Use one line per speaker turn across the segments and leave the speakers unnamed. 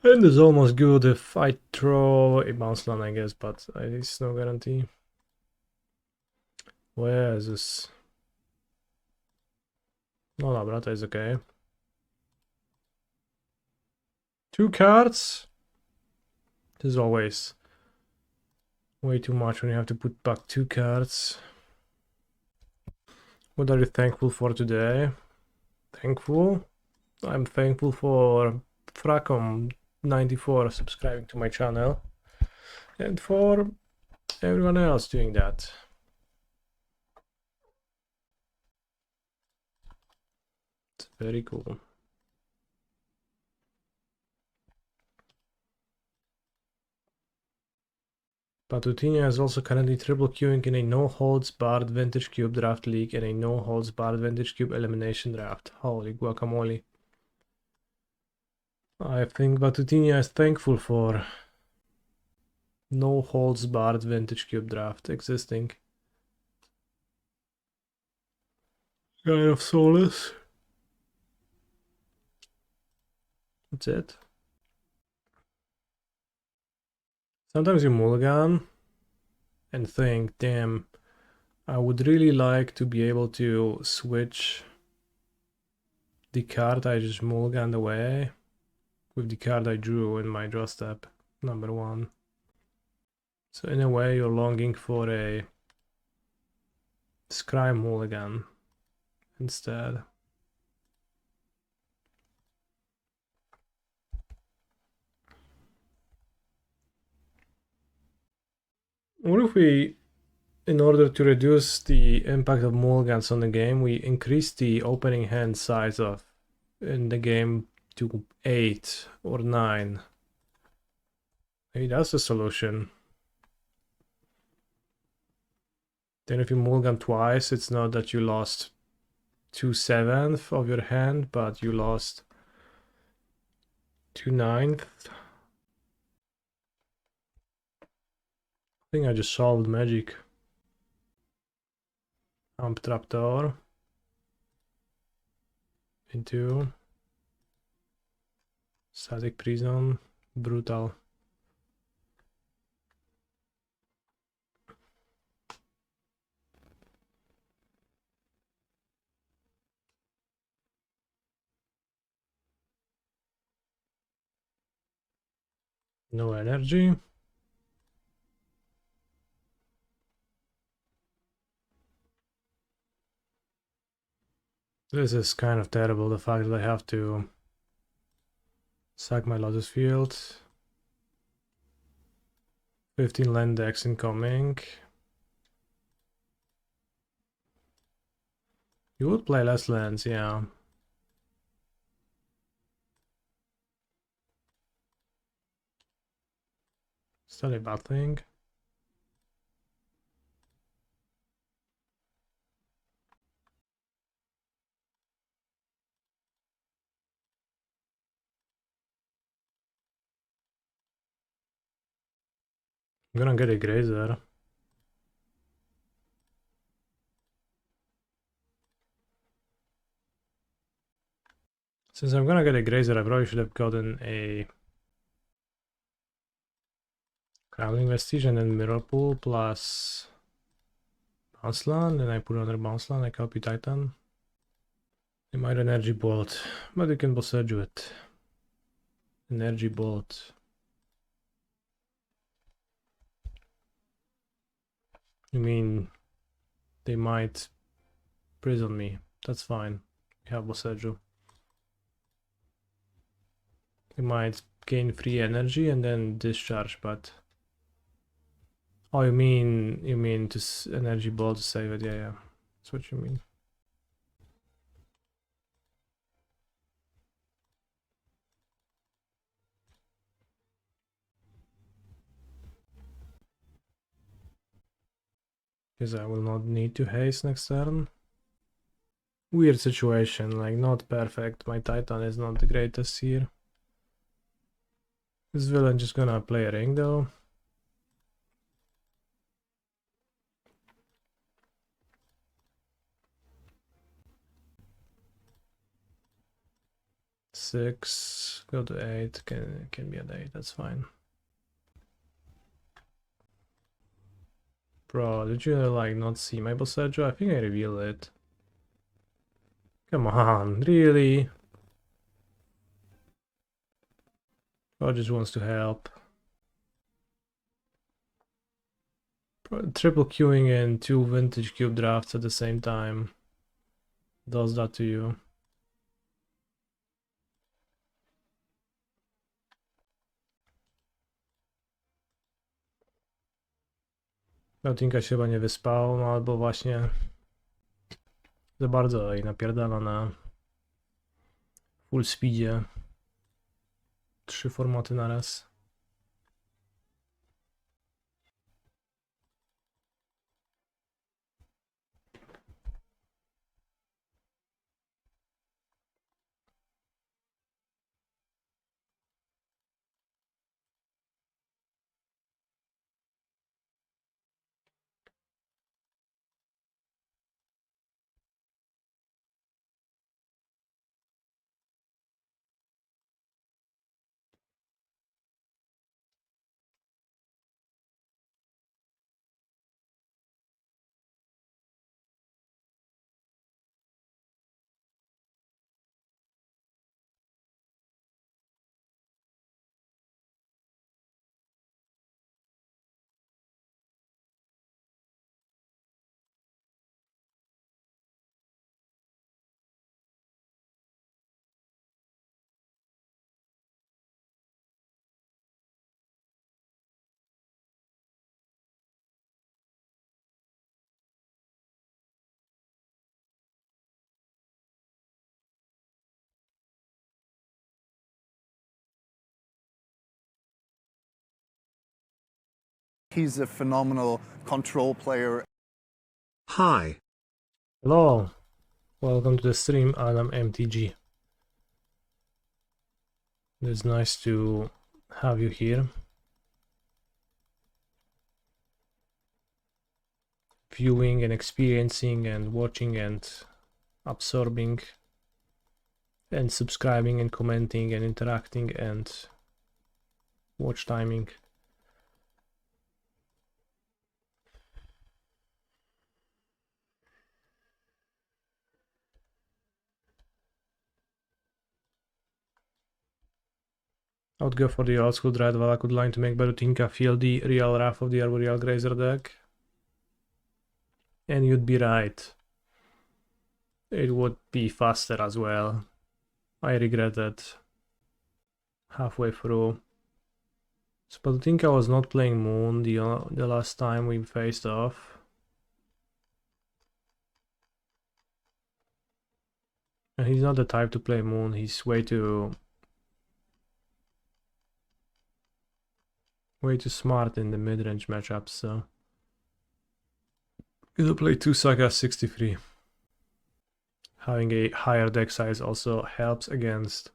And it's almost good if I throw a bounce land, I guess, but it's no guarantee. Where is this? No, Labrata is okay. 2 cards? This is always way too much when you have to put back 2 cards. What are you thankful for today? Thankful? I'm thankful for Fracom94 subscribing to my channel and for everyone else doing that. It's very cool. Patutinia is also currently triple queuing in a no-holds-barred Vintage Cube draft league and a no-holds-barred Vintage Cube elimination draft. Holy guacamole. I think Batutinia is thankful for no-holds-barred Vintage Cube draft existing. Kind of solace. That's it. Sometimes you mulligan and think, damn, I would really like to be able to switch the card I just mulliganed away with the card I drew in my draw step, number 1. So in a way, you're longing for a Scry mulligan instead. What if we, in order to reduce the impact of mulligans on the game, we increase the opening hand size of in the game to 8 or 9? Maybe that's the solution. Then if you mulligan twice, it's not that you lost 2/7 of your hand, but you lost 2/9. I think I just solved magic. Amp Trapdoor into Static Prison, brutal. No energy. This is kind of terrible, the fact that I have to sack my Lotus Field. 15 land decks incoming. You would play less lands, yeah. Is that a bad thing? I'm gonna get a Grazer. Since I'm gonna get a Grazer, I probably should have gotten a Crumbling Vestige and then Mirrorpool plus Bounce Land, and I put another Bounce Land, I copy Titan. They might Energy Bolt, but you can Boseiju it. Energy Bolt. You mean they might prison me? That's fine. We have Boseiju. They might gain free energy and then discharge, but oh, you mean to energy ball to save it? Yeah, that's what you mean. Because I will not need to haste next turn. Weird situation, like not perfect. My Titan is not the greatest here. This villain just gonna play a ring though. Six. Go to 8, can be at 8, that's fine. Bro, did you like not see my Boseiju? I think I revealed it. Come on, really? Bro just wants to help. Triple queuing in 2 vintage cube drafts at the same time does that to you. Tinka się chyba nie wyspał, no albo właśnie za bardzo jej napierdala na full speedzie. 3 formaty na raz.
He's a phenomenal control player.
Hi.
Hello, welcome to the stream, Adam MTG. It's nice to have you here. Viewing and experiencing and watching and absorbing and subscribing and commenting and interacting and watch timing. I would go for the old school Dryad Valakut line to make Bojuka feel the real wrath of the Arboreal Grazer deck. And you'd be right. It would be faster as well. I regret that halfway through. So Bojuka was not playing Moon the last time we faced off. And he's not the type to play Moon, he's way too smart in the mid-range matchups, so he'll play 2 Saga 63. Having a higher deck size also helps against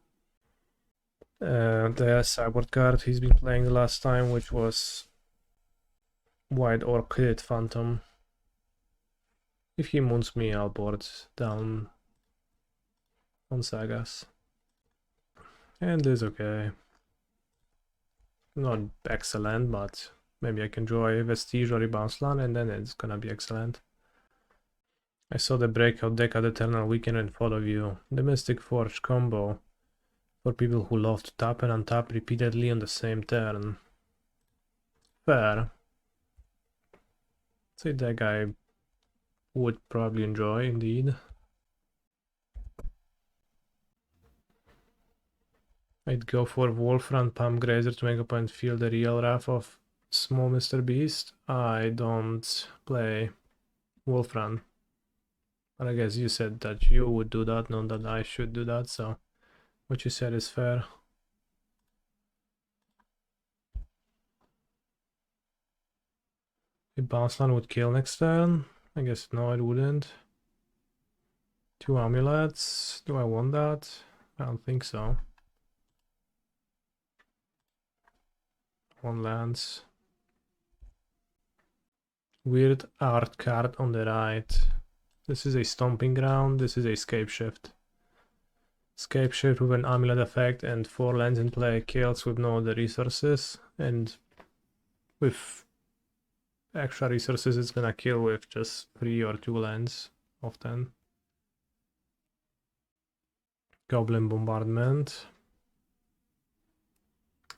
the sideboard card he's been playing the last time, which was White Orchid Phantom. If he moons me, I'll board down on Sagas. And this is okay. Not excellent, but maybe I can draw a Vestige or a Bounce Land and then it's gonna be excellent. I saw the breakout deck at Eternal Weekend and thought of you. The Mystic Forge combo for people who love to tap and untap repeatedly on the same turn. Fair. It's a deck I would probably enjoy indeed. I'd go for Wolfram Pump Grazer to make opponent feel the real wrath of small Mr. Beast. I don't play Wolfram. But I guess you said that you would do that, not that I should do that, so what you said is fair. A Bounce Land would kill next turn? I guess no, it wouldn't. 2 Amulets, do I want that? I don't think so. 1 lands. Weird art card on the right. This is a Stomping Ground, this is a Scapeshift. Escape shift with an amulet effect and 4 lands in play kills with no other resources, and with extra resources it's gonna kill with just 3 or 2 lands often. Goblin Bombardment.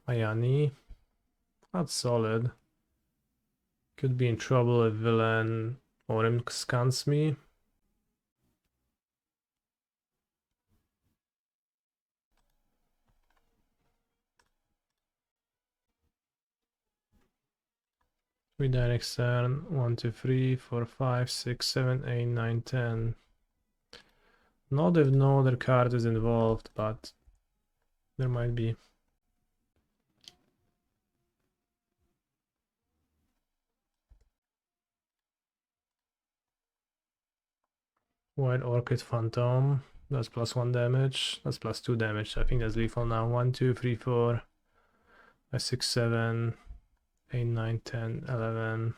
Ayani. That's solid. Could be in trouble if villain Orim scans me. We die next turn. 1, 2, 3, 4, 5, 6, 7, 8, 9, 10. Not if no other card is involved, but there might be. White Orchid Phantom. That's +1 damage. That's +2 damage. I think that's lethal now. 1, 2, 3, 4, 5, 6, 7, 8, 9, 10, 11.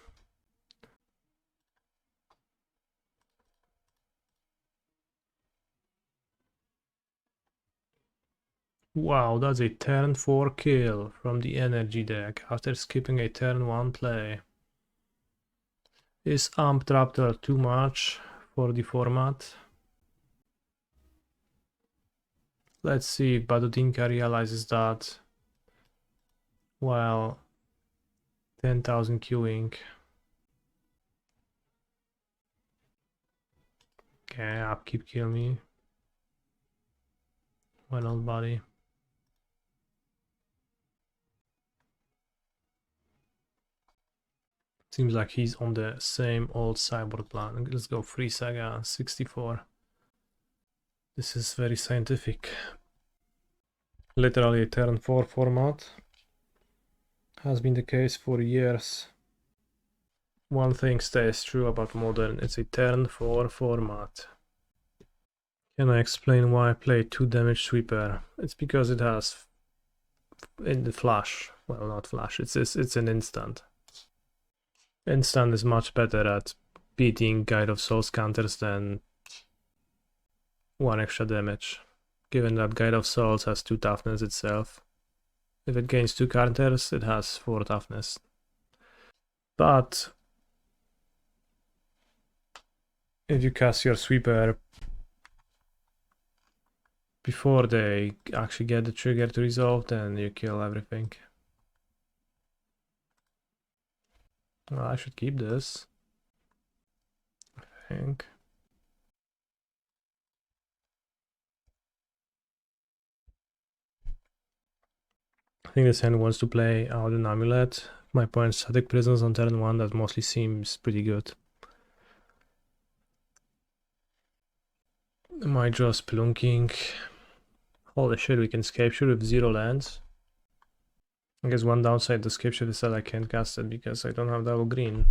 Wow, that's a turn 4 kill from the energy deck after skipping a turn 1 play. Is Amp Raptor too much for the format? Let's see if Badotinka realizes that. Well, 10,000 queuing. Okay, upkeep kill me. Why not, buddy? Seems like he's on the same old cyborg plan. Let's go free Saga 64. This is very scientific. Literally a turn 4 format. Has been the case for years. One thing stays true about Modern, it's a turn 4 format. Can I explain why I play 2 damage sweeper? It's because it has in the flash. Well, not flash, it's an instant. Instant is much better at beating Guide of Souls counters than 1 extra damage, given that Guide of Souls has 2 toughness itself. If it gains 2 counters, it has 4 toughness. But if you cast your sweeper before they actually get the trigger to resolve, then you kill everything. Well, I should keep this, I think. I think this hand wants to play out an Amulet. My point Static Prisons on turn 1, that mostly seems pretty good. Am I just Spelunking? Holy shit, we can Scape Shift with 0 lands. I guess one downside to Scape Shift is that I can't cast it because I don't have double green.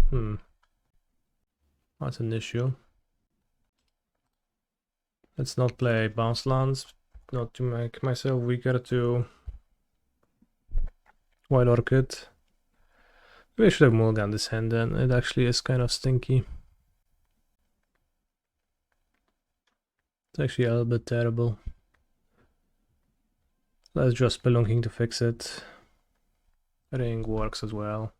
That's an issue. Let's not play bounce lands, not to make myself weaker to White Orchid. Maybe I should have mulliganed this hand then, it actually is kind of stinky. It's actually a little bit terrible. Let's just Spelunking to fix it. Ring works as well.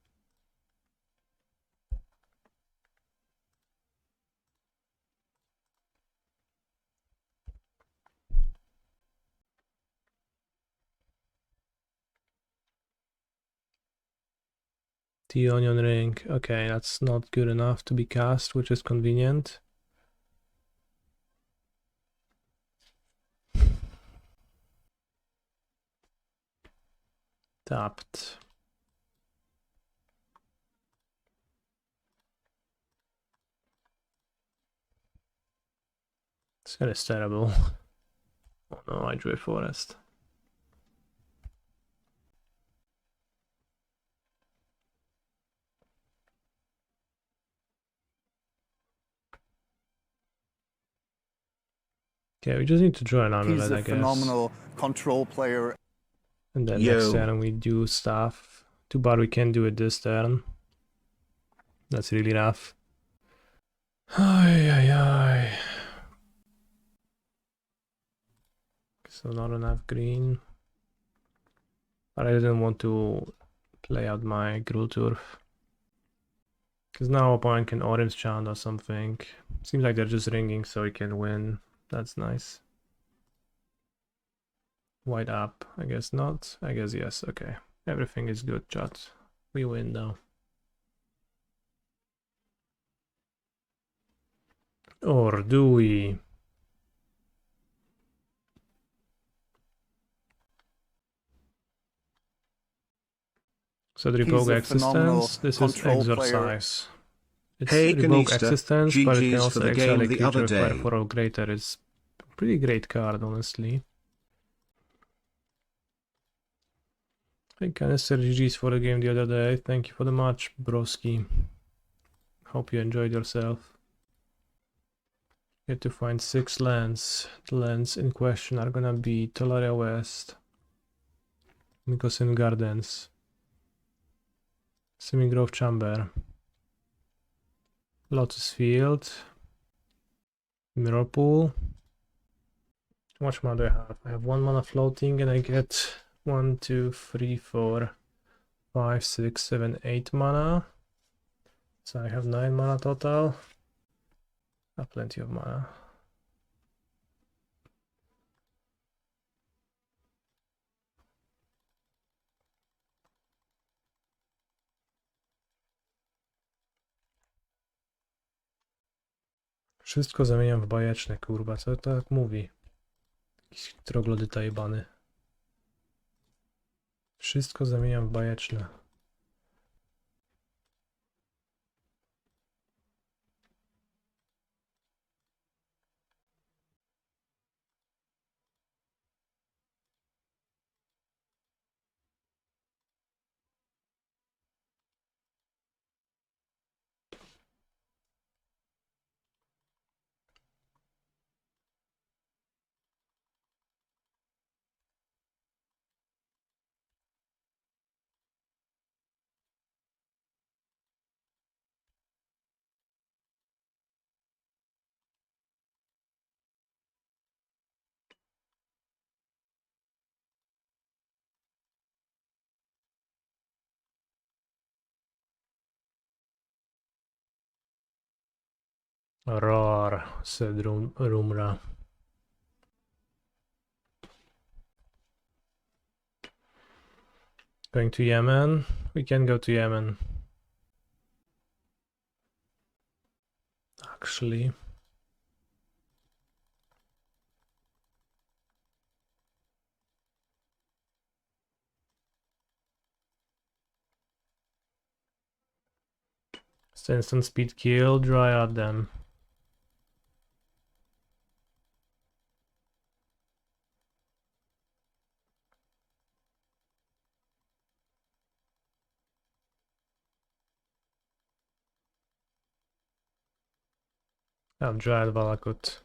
The Onion Ring, okay, that's not good enough to be cast, which is convenient. Tapped. This guy is terrible. Oh no, I drew a forest. Okay, we just need to draw an Amulet, I guess.
He's a phenomenal control player.
And then next turn we do stuff. Too bad we can't do it this turn. That's really rough. Ay. So not enough green. But I didn't want to play out my Gruul Turf. Because now opponent can orange chant or something. Seems like they're just ringing so he can win. That's nice. White up. I guess not. I guess yes. Okay. Everything is good, chat. We win now. Or do we? So the
He's
revoke
a phenomenal
existence. This is
control player.
exorcise. It's
Hey
revoke
Ganista,
existence, but it can
GG's for
also
the
exile
game
a
the
creature
other
with
day.
Arboreal Grazer. It's a pretty great card, honestly. Hey Canister, GG's for the game the other day. Thank you for the match, broski. Hope you enjoyed yourself. You have to find 6 lands. The lands in question are gonna be Tolaria West, Mycosynth Gardens, Simic Chamber, Lotus Field, Mirrorpool. How much mana do I have? I have 1 mana floating and I get 1, 2, 3, 4, 5, 6, 7, 8 mana. So I have 9 mana total. I have plenty of mana. Wszystko zamieniam w bajeczne, kurwa, co to tak mówi? Jakiś troglodyta jebany. Wszystko zamieniam w bajeczne. Roar, said Lumra. Going to Yemen? We can go to Yemen. Actually. It's instant speed kill, Dryad them. I have Dryad Valakut.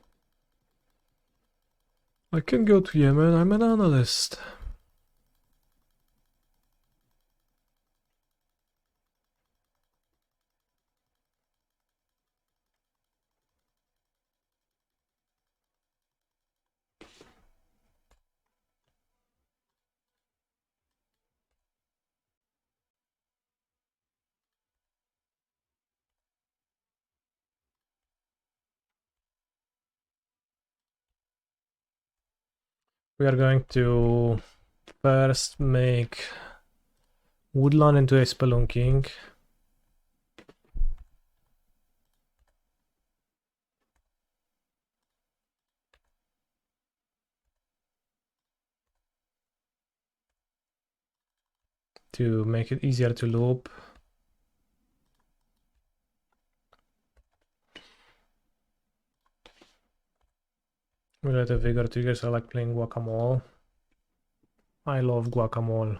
I can go to Yemen, I'm an analyst. We are going to first make Woodland into a Spelunking. To make it easier to loop. Amulet of Vigor triggers, I like playing Guacamole. I love Guacamole.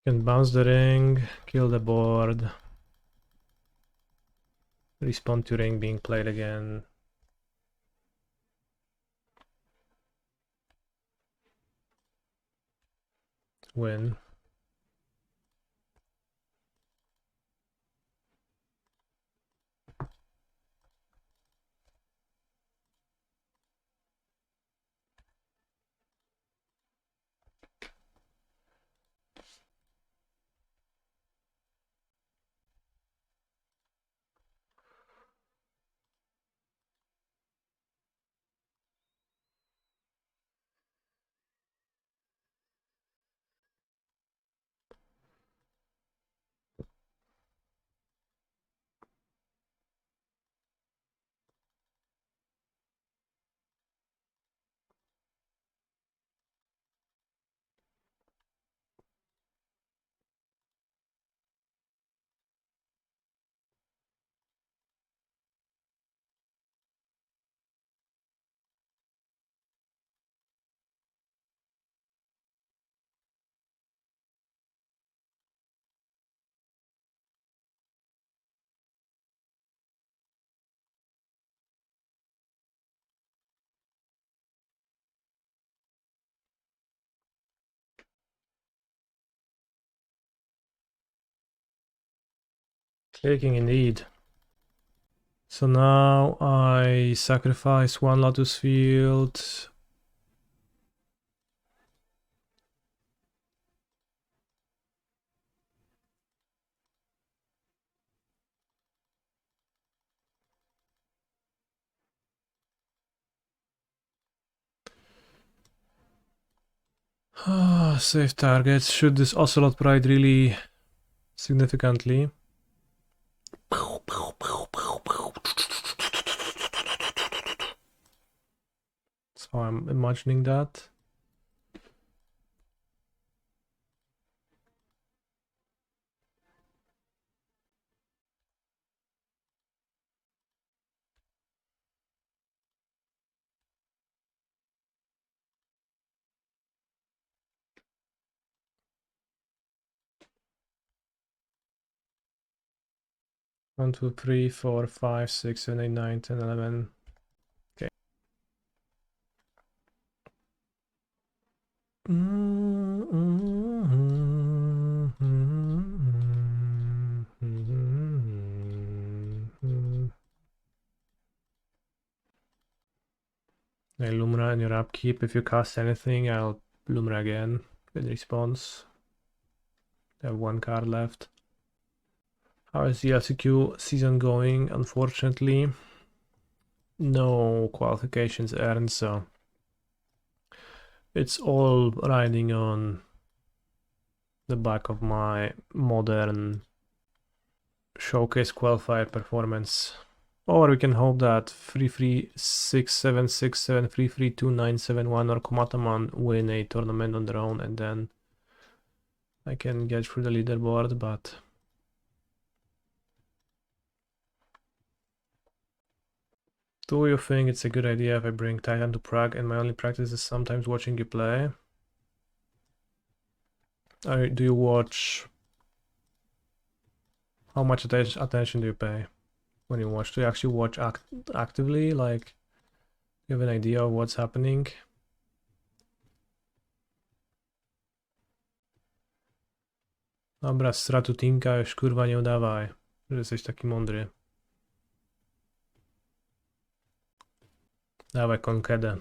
Can bounce the ring, kill the board, respond to ring being played again. Win. Clicking indeed. So now I sacrifice one Lotus Field. Save targets. Should this Ocelot Pride really significantly? So I'm imagining that. One, two, three, four, five, six, 7, 8, 9, 10, 11. Okay. I Lumra in your upkeep. If you cast anything, I'll Lumra again with response. I have one card left. How is the LCQ season going? Unfortunately, no qualifications earned, so it's all riding on the back of my modern showcase qualifier performance. Or we can hope that 33676 33291 or Komataman win a tournament on their own, and then I can get through the leaderboard, but do you think it's a good idea if I bring Titan to Prague and my only practice is sometimes watching you play? Do you watch? How much attention do you pay when you watch? Do you actually watch actively? Like, you have an idea of what's happening? Dobra, stratu Tinka już kurwa nie udawaj, że jesteś taki mądry. Dawaj konkedę.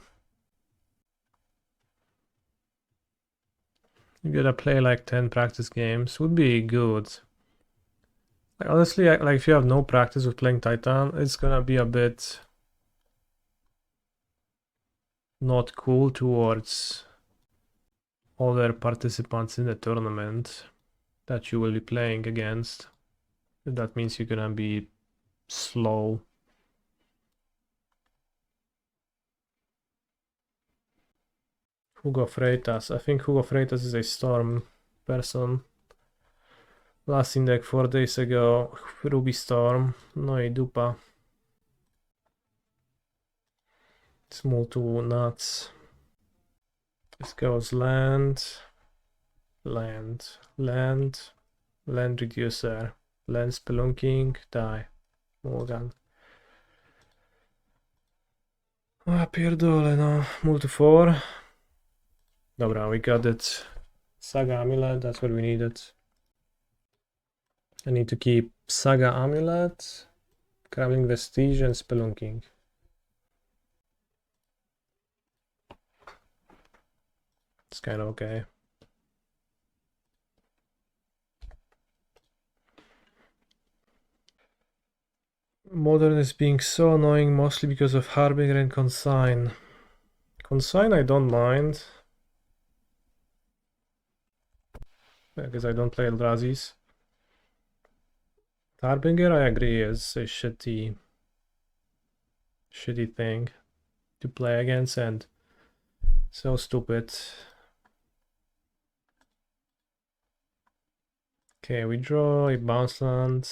You gotta play like 10 practice games, would be good. Like, honestly, like if you have no practice with playing Titan, it's gonna be a bit not cool towards other participants in the tournament that you will be playing against. That means you're gonna be slow. Hugo Freitas. I think Hugo Freitas is a Storm person. Last in deck 4 days ago, Ruby Storm. No i dupa. Small to nuts. This goes land. Land. Land reducer. Land spelunking, die. Mulligan. Pierdolę, no. Multi 4. Dobra, we got it. Saga Amulet, that's what we needed. I need to keep Saga Amulet, Crumbling Vestige, and Spelunking. It's kind of okay. Modern is being so annoying, mostly because of Harbinger and Consign. Consign I don't mind, because I don't play Eldrazi's. Harbinger, I agree, is a shitty thing to play against and so stupid. Okay, we draw a bounce land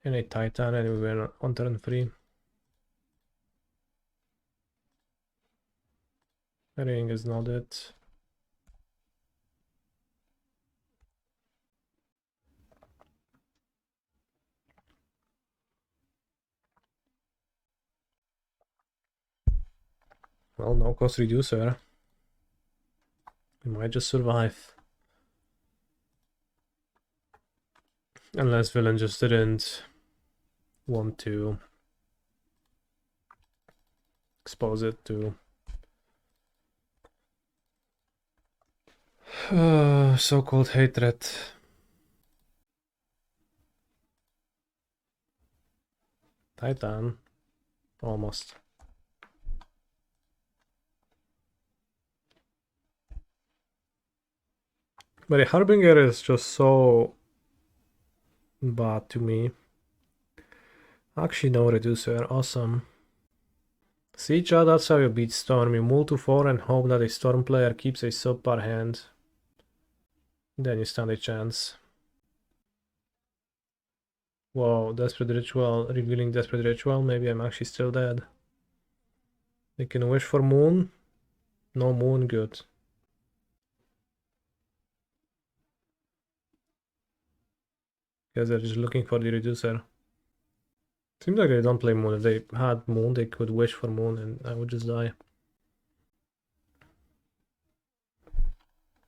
and a Titan, and we win on turn 3. Ring is not it. Well, no cost reducer. We might just survive. Unless villain just didn't want to expose it to so-called hatred. Titan. Almost. But a Harbinger is just so bad to me. Actually, no reducer. Awesome. See, Chad, that's how you beat Storm. You move to 4 and hope that a Storm player keeps a subpar hand. Then you stand a chance. Whoa, Desperate Ritual, revealing Desperate Ritual. Maybe I'm actually still dead. They can wish for Moon. No Moon, good. Guess they're just looking for the reducer. Seems like they don't play Moon. If they had Moon, they could wish for Moon and I would just die.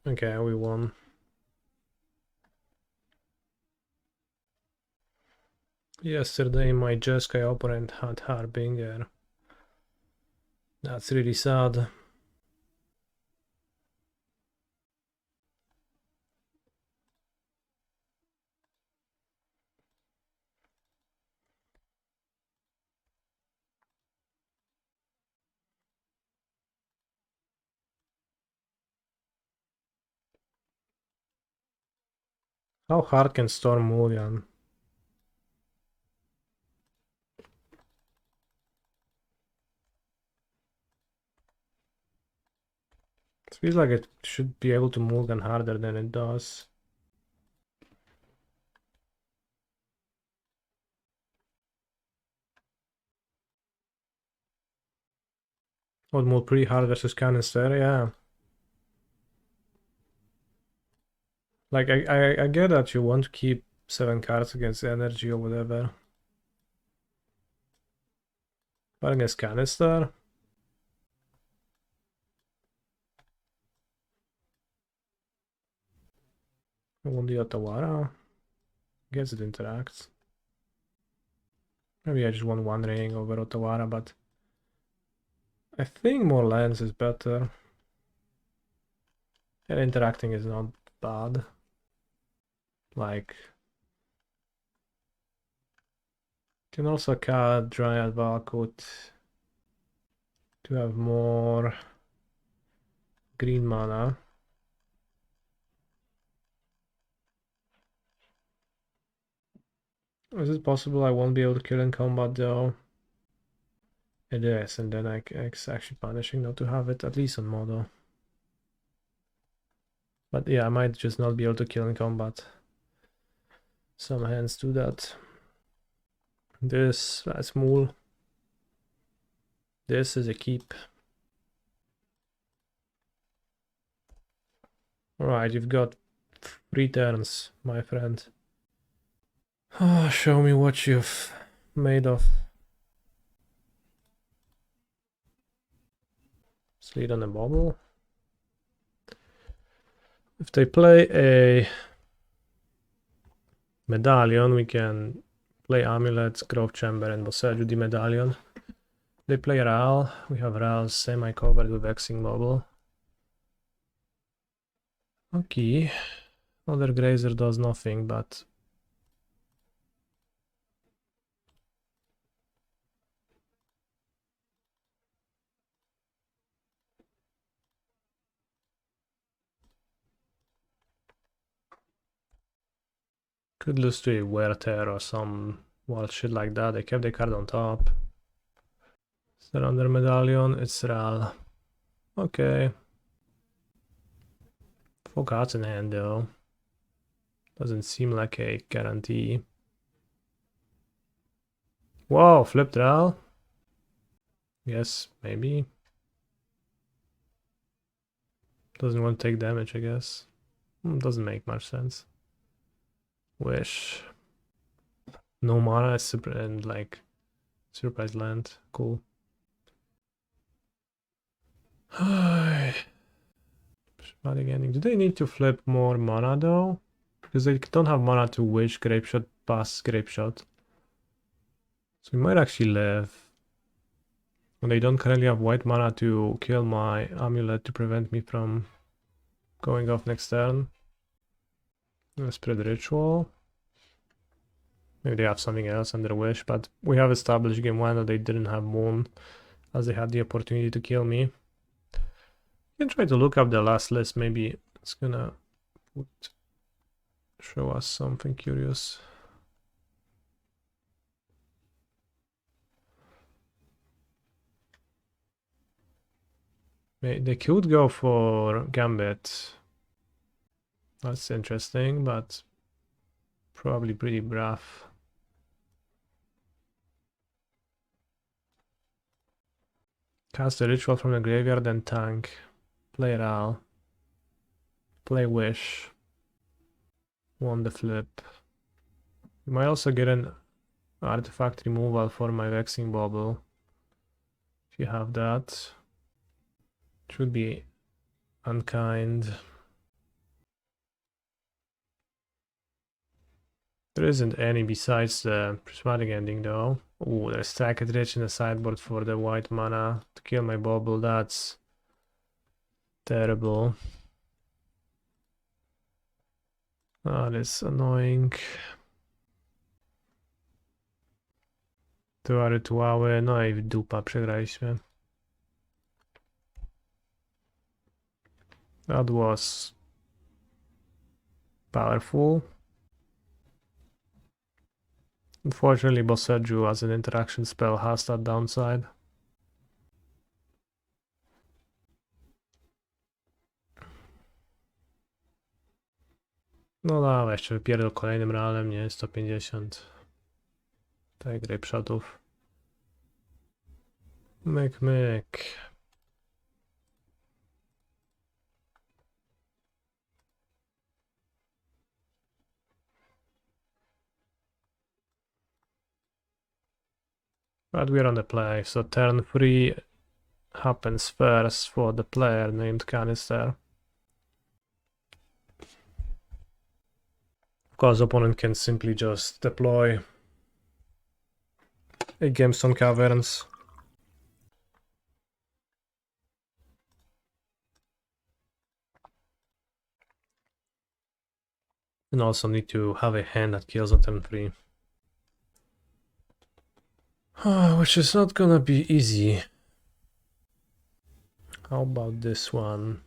Okay, we won. Yesterday my Jeskai opponent had Harbinger. That's really sad. How hard can Storm Mulligan? It feels like it should be able to Mulligan harder than it does. What, more pre-hard versus Canister? Yeah. Like, I get that you want to keep 7 cards against energy or whatever. But against Canister? I want the Otawara. Guess it interacts. Maybe I just want one ring over Otawara, but I think more lands is better. And interacting is not bad. Like, can also cut Dryad Valakut to have more green mana. Is it possible I won't be able to kill in combat though? It is, and then it's actually punishing not to have it, at least on model. But yeah, I might just not be able to kill in combat. Some hands do that. That's Mool. This is a keep. Alright, you've got 3 turns, my friend. Show me what you've made of. Sleet on a bubble. If they play a medallion, we can play Amulet, Growth Chamber, and Boseiju the medallion. They play Ral. We have Ral semi-covered with Vexing Bubble. Okay. Other Grazer does nothing, but could lose to a Werther or some wild shit like that. They kept the card on top. Is there under medallion? It's Ral. Okay. 4 cards in hand though. Doesn't seem like a guarantee. Whoa, flipped Ral. Yes, maybe. Doesn't want to take damage, I guess. Doesn't make much sense. Wish. No mana and like surprise land. Cool. Do they need to flip more mana though? Because they don't have mana to wish, grape shot, pass, grape shot. So we might actually live. And they don't currently have white mana to kill my amulet to prevent me from going off next turn. Spread ritual. Maybe they have something else under wish, but we have established game 1 that they didn't have moon as they had the opportunity to kill me. You can try to look up the last list, maybe it's gonna show us something curious. They could go for Gambit. That's interesting, but probably pretty rough. Cast a ritual from the graveyard and tank. Play Ral. Play Wish. Won the flip. You might also get an artifact removal for my Vexing Bubble. If you have that. Should be unkind. There isn't any besides the prismatic ending though. Oh, there's Stacked Rich in the sideboard for the white mana to kill my bubble. That's terrible. That's annoying. Dwa rytuały, no i dupa, przegraliśmy. That was powerful. Unfortunately, Boseiju as an interaction spell has that downside. No dawaj, jeszcze wypierdol kolejnym realem, nie? 150. Tak, grape shotów. Myk, myk. But we're on the play, so turn 3 happens first for the player named Canister. Of course, opponent can simply just deploy a Gemstone Caverns. And also need to have a hand that kills on turn 3. Which is not gonna be easy. How about this one?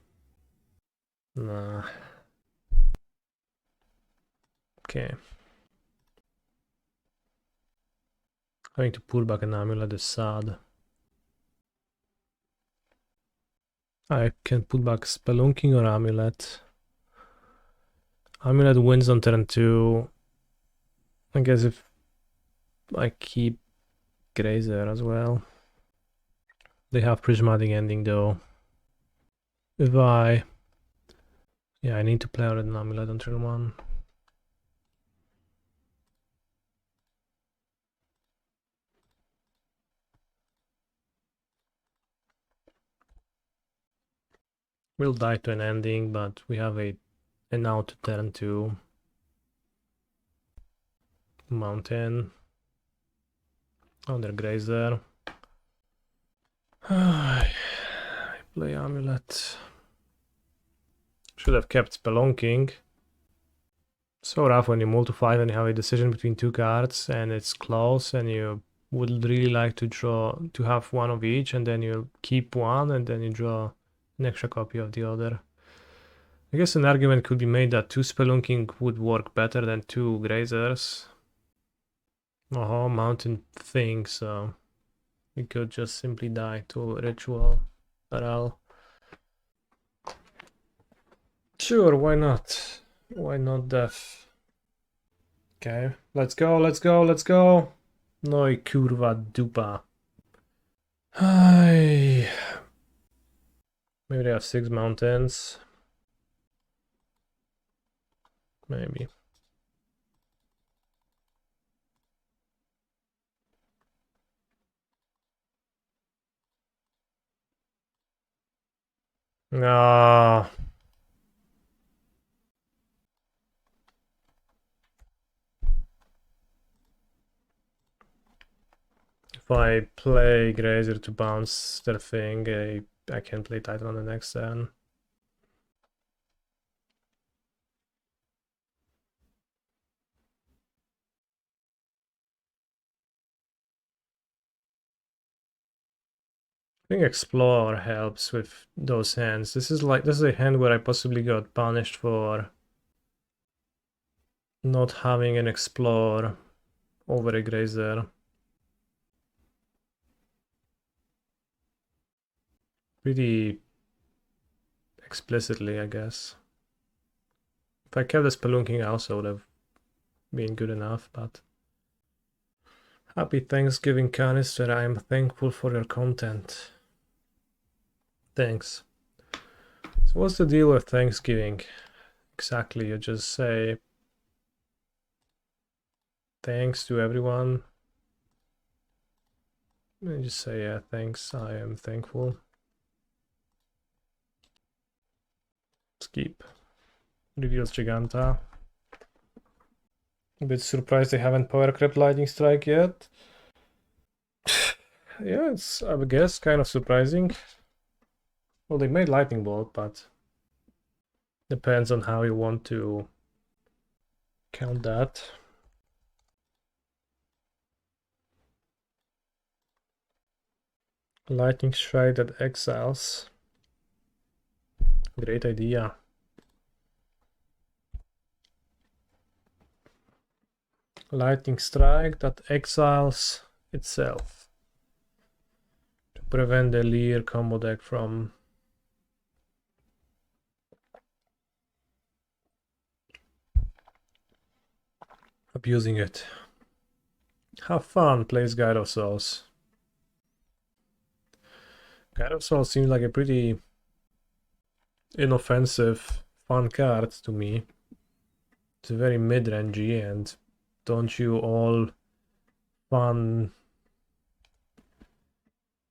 Nah. Okay. Having to pull back an amulet is sad. I can put back Spelunking or Amulet. Amulet wins on turn 2. I guess if I keep Grazer as well. They have prismatic ending though. If I Yeah, I need to play already an Amulet on turn 1. We'll die to an ending, but we have an out to turn 2. Mountain. Under Grazer. I play Amulet. Should have kept Spelunking. So rough when you multiply and you have a decision between 2 cards and it's close and you would really like to have one of each, and then you keep one and then you draw an extra copy of the other. I guess an argument could be made that 2 Spelunking would work better than 2 Grazers. Oh, Mountain thing, so we could just simply die to Ritual RL. Sure, why not? Why not Death? Okay, let's go, let's go, let's go! No i kurwa dupa. Hi. Maybe they have 6 mountains. Maybe. Ah. If I play Grazer to bounce their thing, I can play Titan on the next turn. I think Explore helps with those hands. This is a hand where I possibly got punished for not having an Explore over a Grazer. Pretty explicitly, I guess. If I kept the Spelunking, I also would have been good enough, but... Happy Thanksgiving, Canister. I am thankful for your content. Thanks. So what's the deal with Thanksgiving? Exactly, you just say thanks to everyone. And just say, yeah, thanks, I am thankful. Skip. Reveals Giganta. A bit surprised they haven't power crept Lightning Strike yet. Yeah, it's, I would guess, kind of surprising. Well, they made Lightning Bolt, but depends on how you want to count that. Lightning Strike that exiles. Great idea. Lightning Strike that exiles itself to prevent the Leer combo deck from abusing it. Have fun, plays Guide of Souls. Guide of Souls seems like a pretty inoffensive, fun card to me. It's very mid-rangey, and don't you all fun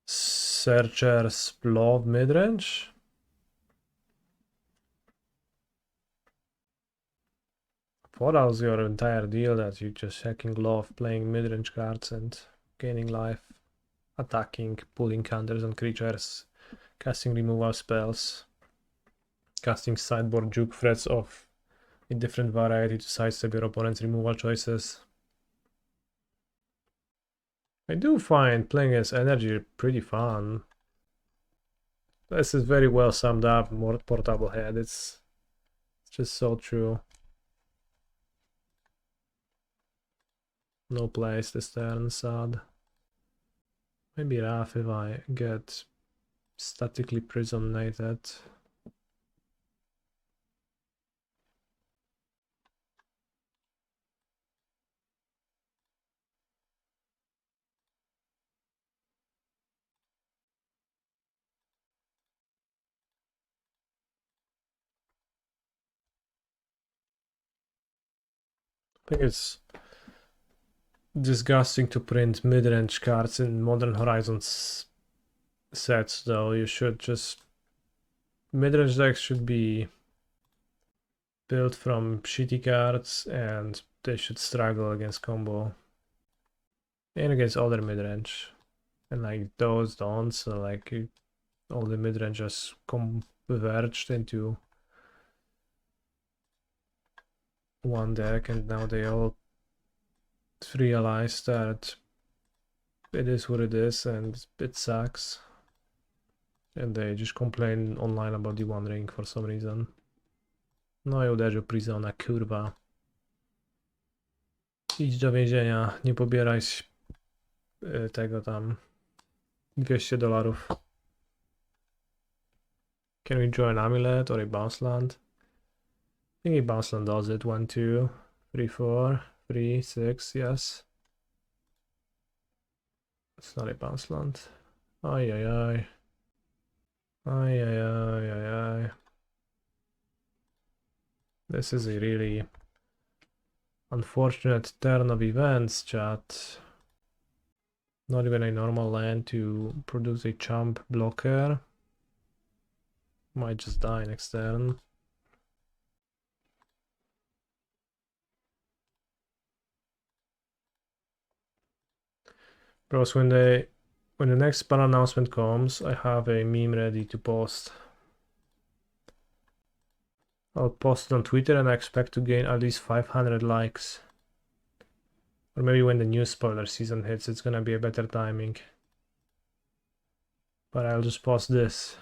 searchers love mid-range? What was your entire deal that you just hacking love playing mid-range cards and gaining life, attacking, pulling counters on creatures, casting removal spells, casting sideboard juke threats of a different variety to sidestep your opponent's removal choices. I do find playing as energy pretty fun. This is very well summed up, more portable head. It's just so true. No place this turn, sad. Maybe rough if I get statically prisonated. think it's disgusting to print mid-range cards in Modern Horizons sets, though. You should just... Mid-range decks should be built from shitty cards, and they should struggle against combo. And against other mid-range. And like those don't, so like all the mid-range just converged into one deck, and now they all realize that it is what it is and it sucks. And they just complain online about the One Ring for some reason. No i uderzył Prizona, kurwa. Idź do więzienia, nie pobieraj tego tam $200. Can we join Amulet or a bounce land? I think a bounce land does it. 1, 2, 3, 4, 3, 6, yes. It's not a bounce land. Ay ay ay. Ay ay ay ay ay. This is a really unfortunate turn of events, chat. Not even a normal land to produce a chump blocker. Might just die next turn. Bros, when the next ban announcement comes, I have a meme ready to post. I'll post it on Twitter and I expect to gain at least 500 likes. Or maybe when the new spoiler season hits, it's gonna be a better timing. But I'll just post this.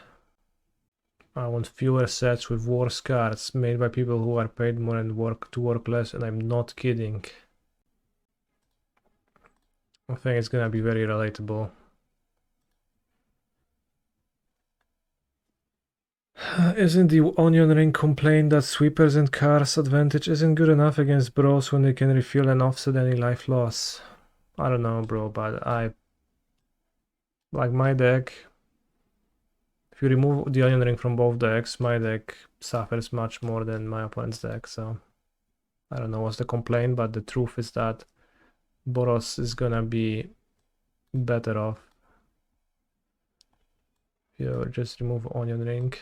I want fewer sets with worse cards made by people who are paid more and work less, and I'm not kidding. I think it's gonna be very relatable. Isn't the onion ring complaint that sweepers and cars advantage isn't good enough against bros when they can refill and offset any life loss? I don't know, bro, but I like my deck. If you remove the onion ring from both decks, my deck suffers much more than my opponent's deck, so I don't know what's the complaint, but the truth is that Boros is gonna be better off. You just remove onion ring.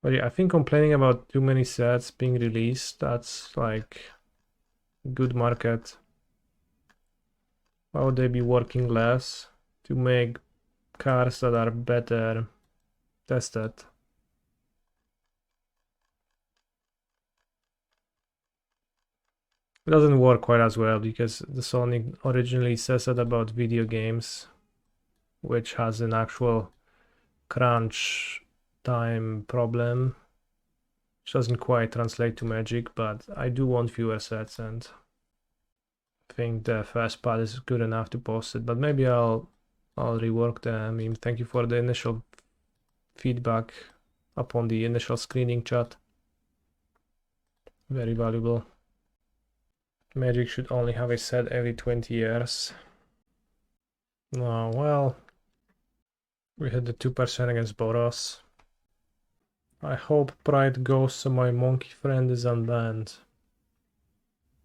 But yeah, I think complaining about too many sets being released, that's like good market. Why would they be working less to make cards that are better tested? It doesn't work quite as well because the Sonic originally says that about video games, which has an actual crunch time problem, which doesn't quite translate to Magic, but I do want fewer sets, and I think the first part is good enough to post it, but maybe I'll rework the meme. Thank you for the initial feedback upon the initial screening chat. Very valuable. Magic should only have a set every 20 years. Oh, well, we hit the 2% against Boros. I hope Pride goes so my monkey friend is unbanned.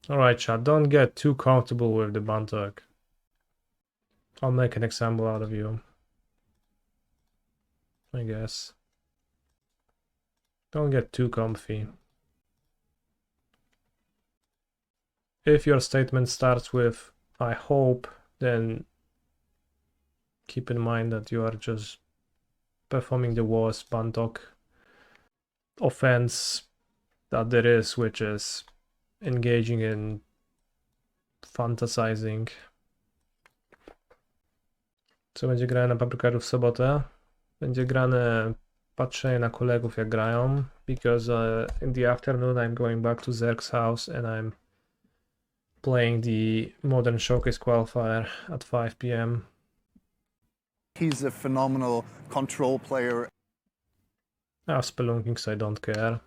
Alright, chat, don't get too comfortable with the ban talk. I'll make an example out of you, I guess. Don't get too comfy. If your statement starts with I hope, then keep in mind that you are just performing the worst ban talk offense that there is, which is engaging in fantasizing. Co będzie grane na paprykarzu w sobotę? Będzie grane patrzenie na kolegów jak grają, because in the afternoon I'm going back to Zerk's house and I'm playing the Modern Showcase qualifier at 5 p.m.
He's a phenomenal control player.
I have Spelunking, so I don't care.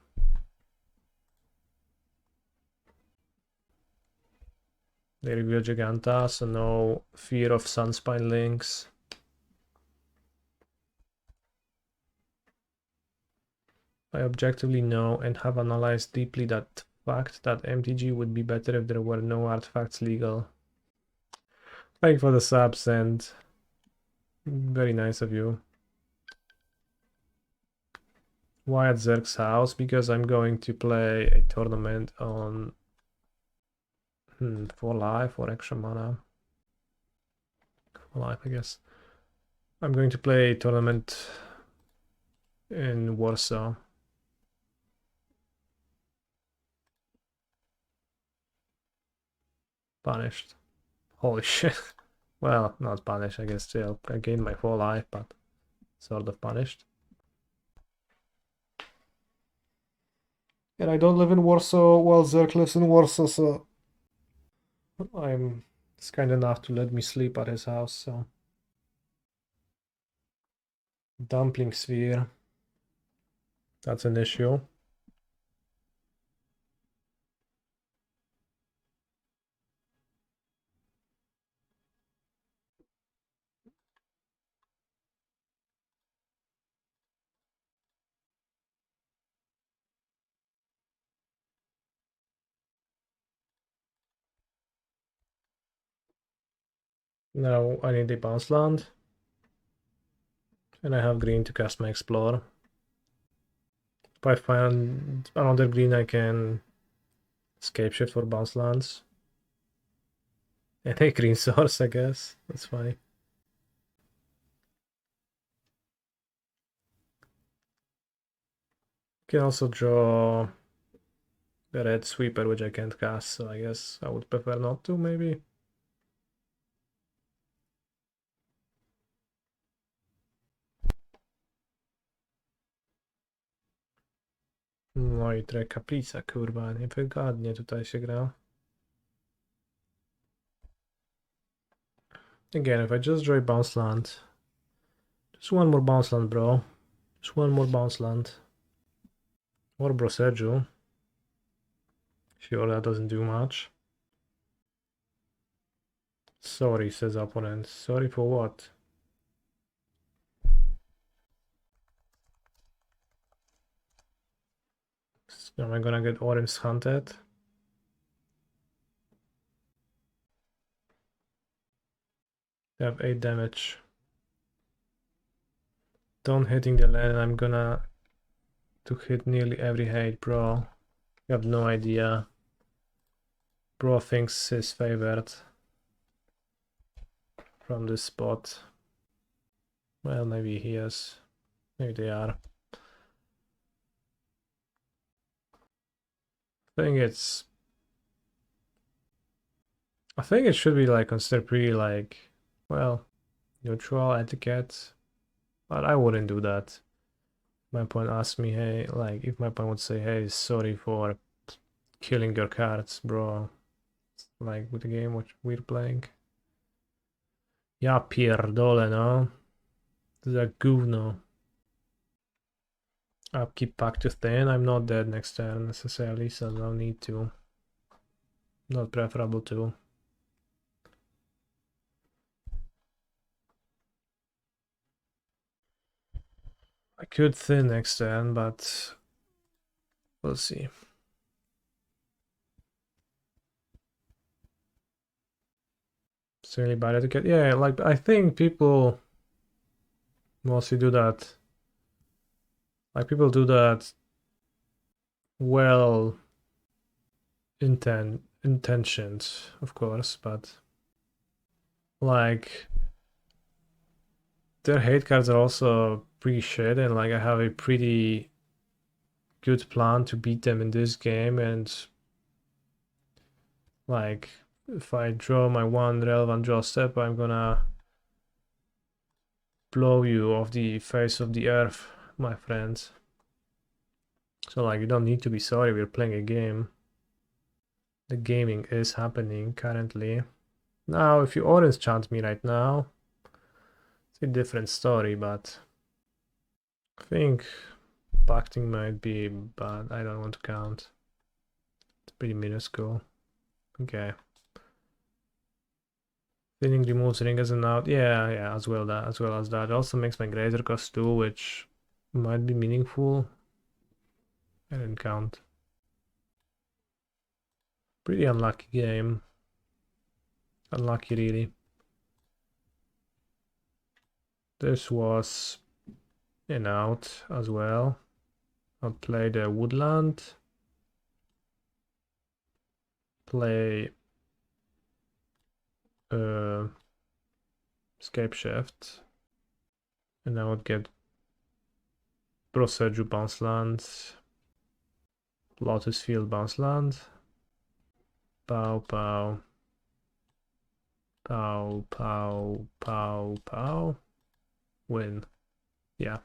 They reveal Giganta, so no fear of Sunspine links. I objectively know and have analyzed deeply that fact that MTG would be better if there were no artifacts legal. Thank you for the subs, and very nice of you. Why at Zerk's house? Because I'm going to play a tournament on 4 life or extra mana. 4 life, I guess. I'm going to play a tournament in Warsaw. Punished. Holy shit. Well, not punished, I guess still. I gained my 4 life, but sort of punished. And I don't live in Warsaw, while Zerk lives in Warsaw, so it's kind enough to let me sleep at his house, so. Dumpling sphere. That's an issue. Now I need a bounce land. And I have green to cast my Explore. If I find another green, I can escape shift for bounce lands. And a green source, I guess. That's fine. Can also draw the red sweeper, which I can't cast, so I guess I would prefer not to, maybe. No i trochę kaplica, kurwa, niewygodnie tutaj się gra. Again, if I just draw a bounce land, just one more bounce land, bro. Just one more bounce land. Or Boseiju. Sure, that doesn't do much. Sorry, says opponent. Sorry for what? Am I gonna get orange hunted? They have 8 damage. Don't hitting the land, I'm gonna to hit nearly every hate, bro. You have no idea. Bro thinks he's favored from this spot. Well, maybe he is. Maybe they are. I think it should be like considered pretty like, well, neutral etiquette, but I wouldn't do that. My opponent asked me, hey, like if my opponent would say, hey, sorry for killing your cards, bro, like with the game which we're playing. Ja pierdolę, no. Za gówno. Upkeep back to thin. I'm not dead next turn necessarily, so no need to. Not preferable to. I could thin next turn, but we'll see. Certainly bad etiquette. Yeah, like I think people mostly do that. Like people do that well intentioned, of course, but like their hate cards are also pretty shit, and like I have a pretty good plan to beat them in this game, and like if I draw my one relevant draw step, I'm gonna blow you off the face of the earth, my friends. So like you don't need to be sorry, we're playing a game. The gaming is happening currently. Now if you orange chant me right now, it's a different story, but I think pacting might be bad. I don't want to count. It's pretty minuscule. Okay. Thinning removes ring as an out. Yeah, as well as that. It also makes my Grazer cost 2, which might be meaningful. I didn't count. Pretty unlucky game. Unlucky, really. This was in out as well. I'll play the Woodland. Play Escape Shift. And I would get Boseiju Bounce Land. Lotus Field Bounce Land. Pow, pow. Pow, pow, pow, pow. Win. Yeah.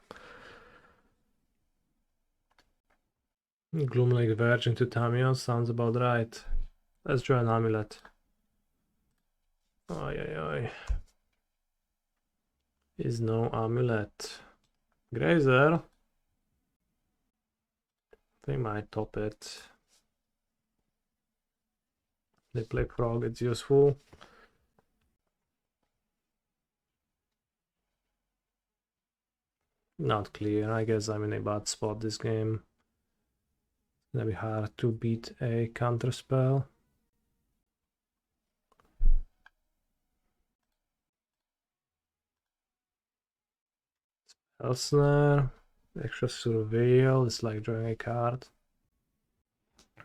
Gloomlake Verging to Tamiyo sounds about right. Let's draw an Amulet. Oi, oi, oi. Is no Amulet. Grazer. They might top it. They play Frog, it's useful. Not clear. I guess I'm in a bad spot this game. It's gonna be hard to beat a counter spell. Elsner. Extra Surveil is like drawing a card.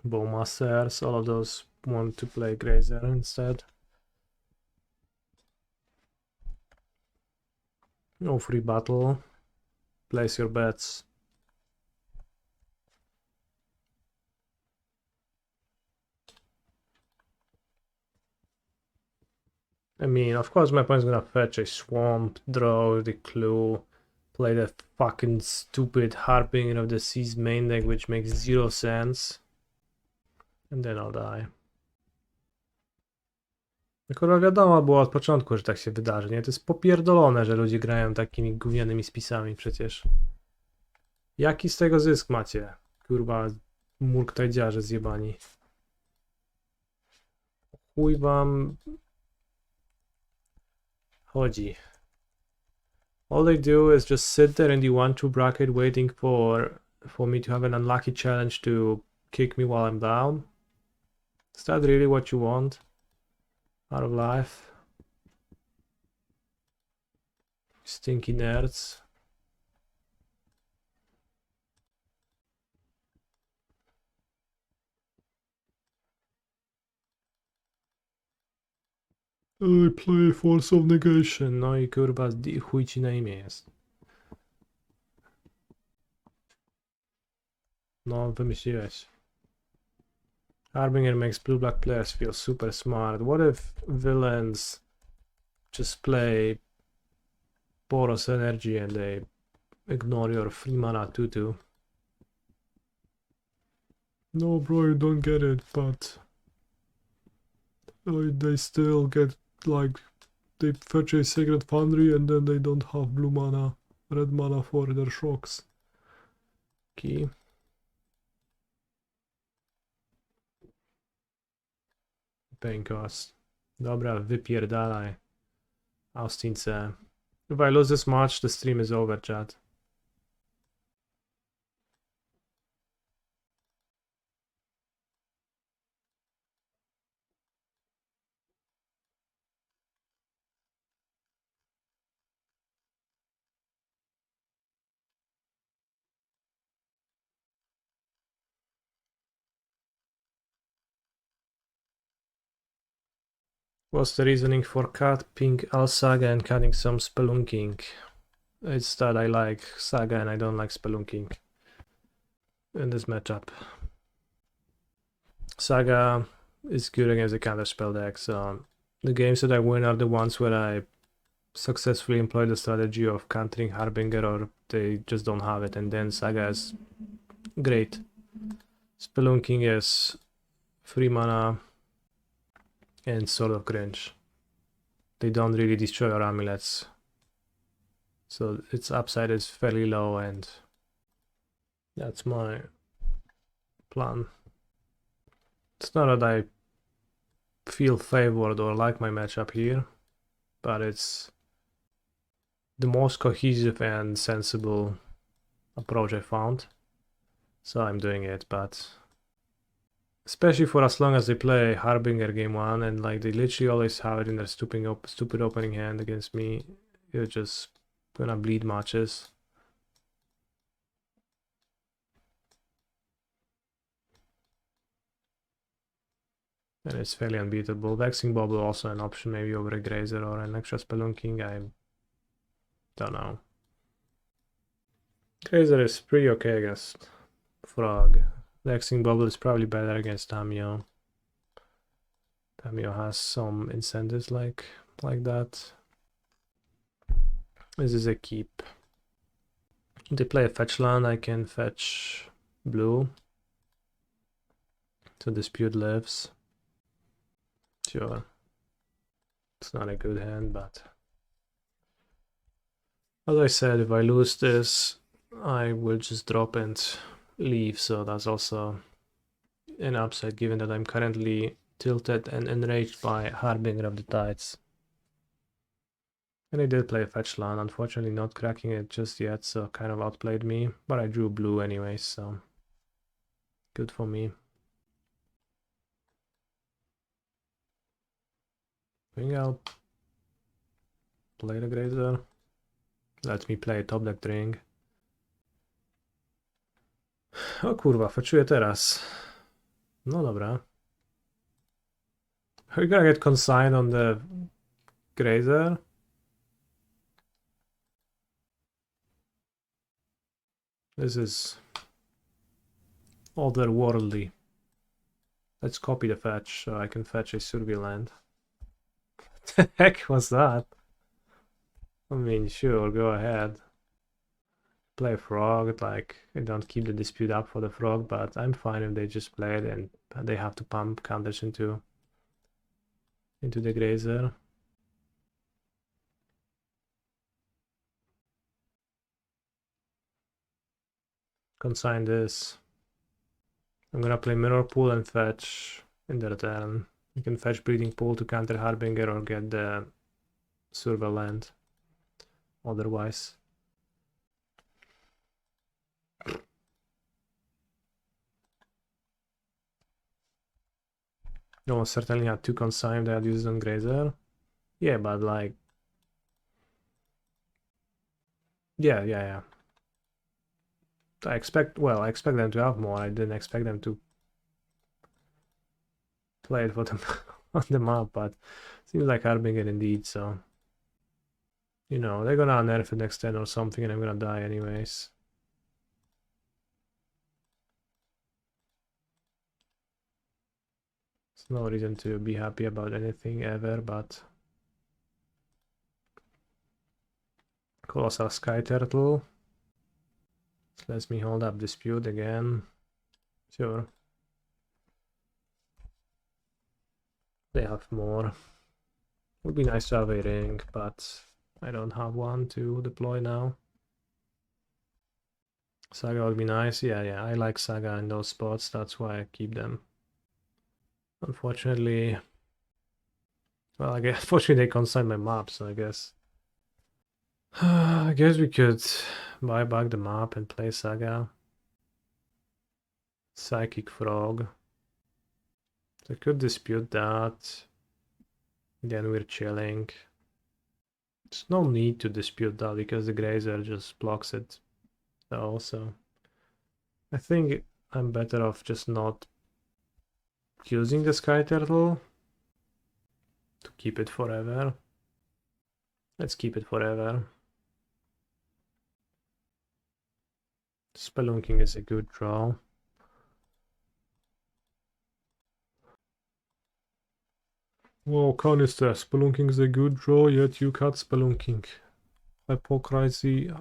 Bowmasters, all of those want to play Grazer instead. No free battle. Place your bets. I mean, of course my opponent's gonna fetch a swamp, draw the clue, play the fucking stupid Harbinger of the Seas main deck, which makes 0 sense. And then I'll die. Tylko wiadomo było od początku, że tak się wydarzy, nie? To jest popierdolone, że ludzie grają takimi gównianymi spisami przecież. Jaki z tego zysk macie? Kurwa, murktajdziarze zjebani. Chuj wam chodzi. All they do is just sit there in the 1-2 bracket waiting for me to have an unlucky challenge to kick me while I'm down. Is that really what you want out of life? Stinky nerds. I play Force of Negation. No i kurwa, chuj ci na imię jest. No, wymyśliłeś. Harbinger makes blue-black players feel super smart. What if villains just play Porous Energy and they ignore your free mana 2-2? No, bro, you don't get it, but they still get, like, they fetch a Sacred Foundry and then they don't have blue mana, red mana for their shocks. Key. Pain cost. Dobra, wypierdalaj. Austin C. If I lose this match, the stream is over, chat. What's the reasoning for cutting all Saga and cutting some Spelunking? It's that I like Saga and I don't like Spelunking in this matchup. Saga is good against the counterspell deck, so the games that I win are the ones where I successfully employ the strategy of countering Harbinger or they just don't have it, and then Saga is great. Spelunking is free mana and sort of cringe. They don't really destroy our amulets, so its upside is fairly low, and that's my plan. It's not that I feel favored or like my matchup here, but it's the most cohesive and sensible approach I found. So I'm doing it, but especially for as long as they play Harbinger game 1 and like they literally always have it in their stupid opening hand against me, you're just gonna bleed matches. And it's fairly unbeatable. Vexing Bubble also an option, maybe over a Grazer or an extra Spelunking. I don't know. Grazer is pretty okay against Frog. Vexing Bubble is probably better against Tamiyo. Tamiyo has some incentives like that. This is a keep. If they play a fetch land, I can fetch blue. So Dispute lives. Sure. It's not a good hand, but as I said, if I lose this, I will just drop and leave, so that's also an upside given that I'm currently tilted and enraged by Harbinger of the Tides. And I did play a fetch land, unfortunately not cracking it just yet, so kind of outplayed me, but I drew blue anyway, so good for me. Bring out, play the Grazer, let me play top deck ring. O kurwa, fetchuję teraz. No dobra. Are we gonna get consigned on the Grazer? This is otherworldly. Let's copy the fetch so I can fetch a Survey land. What the heck was that? I mean, sure, go ahead. Play frog, like, I don't keep the dispute up for the frog, but I'm fine if they just play it and they have to pump counters into the Grazer. Consign this. I'm gonna play Mirrorpool and fetch in their turn. You can fetch Breeding Pool to counter Harbinger or get the Survey land. Otherwise. No, certainly had two consign that I used on Grazer. Yeah, but like... Yeah. I expect them to have more. I didn't expect them to play it for them on the map, but seems like Harbinger indeed, so... You know, they're gonna nerf it next turn or something and I'm gonna die anyways. There's no reason to be happy about anything ever, but... Colossal Skyturtle. Lets me hold up Dispute again. Sure. They have more. Would be nice to have a ring, but I don't have one to deploy now. Saga would be nice. Yeah, I like Saga in those spots, that's why I keep them. Unfortunately, well, I guess unfortunately they consigned my map, so I guess we could buy back the map and play Saga. Psychic Frog. I could dispute that. Then we're chilling. There's no need to dispute that because the Grazer just blocks it. Also, I think I'm better off just not using the Skyturtle to keep it forever. Let's keep it forever. Spelunking is a good draw. Whoa, Canister, Spelunking is a good draw, yet you cut Spelunking. Hypocrisy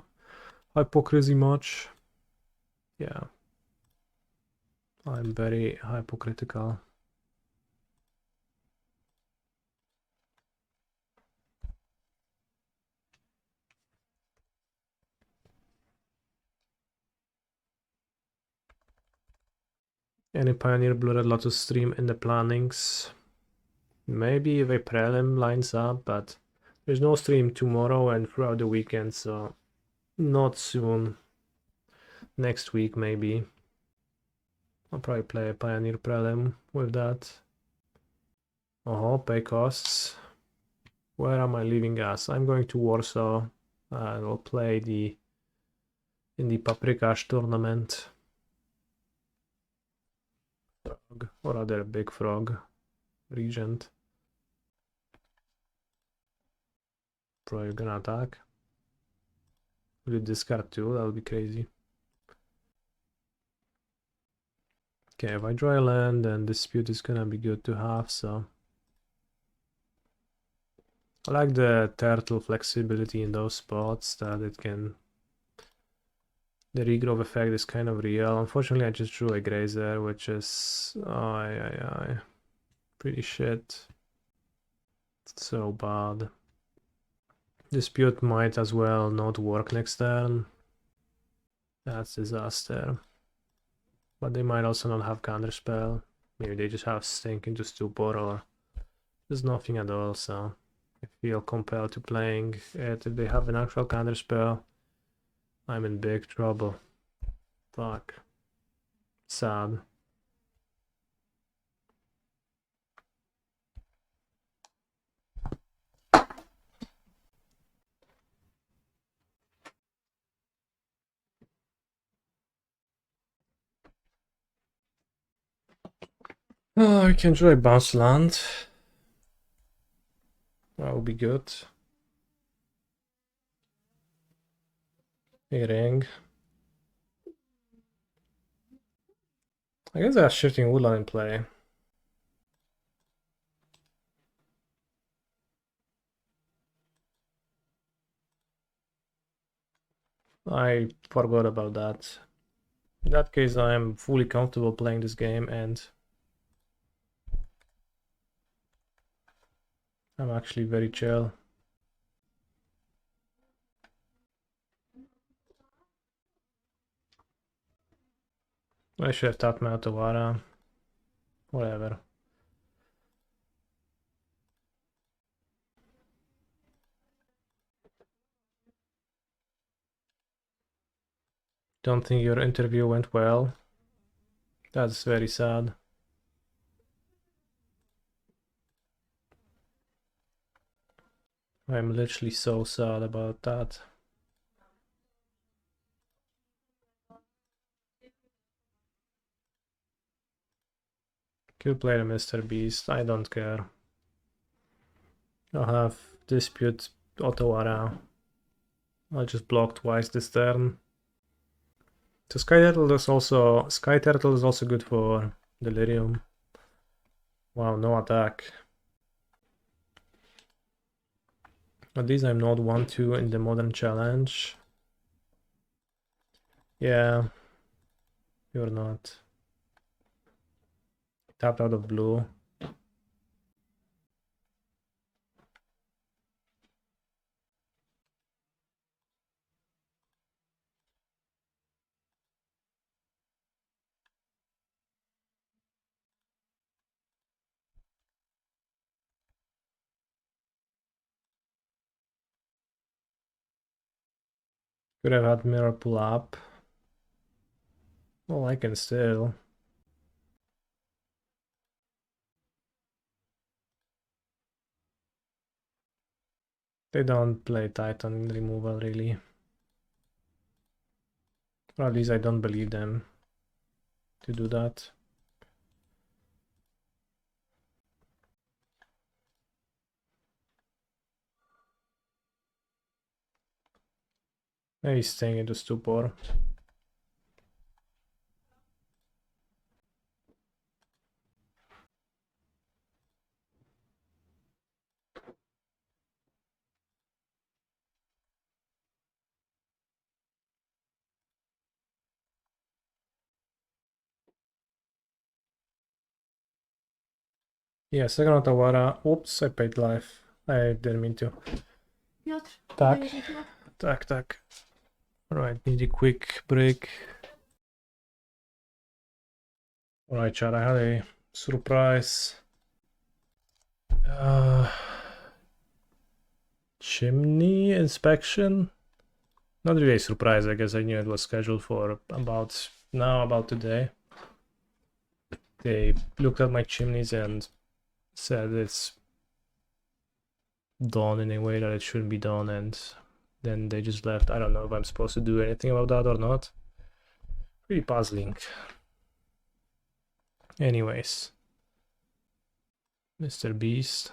much. Yeah. I'm very hypocritical. Any Pioneer Blue-Red Lotus stream in the plannings? Maybe if a prelim lines up, but there's no stream tomorrow and throughout the weekend, so not soon. Next week maybe. I'll probably play a Pioneer Prelim with that. Oh, pay costs. Where am I leaving us? I'm going to Warsaw. I'll play in the Paprikash tournament. Frog, or rather big frog. Regent. Probably gonna attack. Will you discard too? That would be crazy. Okay, if I draw a land, then Dispute is gonna be good to have, so... I like the turtle flexibility in those spots, that it can... The regrowth effect is kind of real. Unfortunately, I just drew a Grazer, which is... pretty shit. It's so bad. Dispute might as well not work next turn. That's disaster. But they might also not have counterspell. Maybe they just have Stink into Stupor or just nothing at all, so I feel compelled to playing it. If they have an actual counterspell, I'm in big trouble. Fuck. Sad. Oh, I can try bounce land. That would be good. A ring. I guess I have Shifting Woodland in play. I forgot about that. In that case, I am fully comfortable playing this game and I'm actually very chill. I should have tapped my Otawara. Whatever. Don't think your interview went well. That's very sad. I'm literally so sad about that. Could play the Mr. Beast, I don't care. I'll have Dispute Otawara. I'll just block twice this turn. So Skyturtle is also good for Delirium. Wow, no attack. At least I'm not 1-2 in the modern challenge. Yeah, you're not. Tapped out of blue. Could have had Mirrorpool up. Well, I can still. They don't play Titan in removal, really. Or at least I don't believe them to do that. Maybe staying into Stupor. Yeah, second Otawara. Oops, I paid life. I didn't mean to.
Piotr,
Tak.
daję ci chyba.
Tak. Alright, need a quick break. Alright, chat, I had a surprise. Chimney inspection? Not really a surprise, I guess I knew it was scheduled for about today. They looked at my chimneys and said it's done in a way that it shouldn't be done, and then they just left. I don't know if I'm supposed to do anything about that or not. Pretty puzzling. Anyways, Mr. Beast.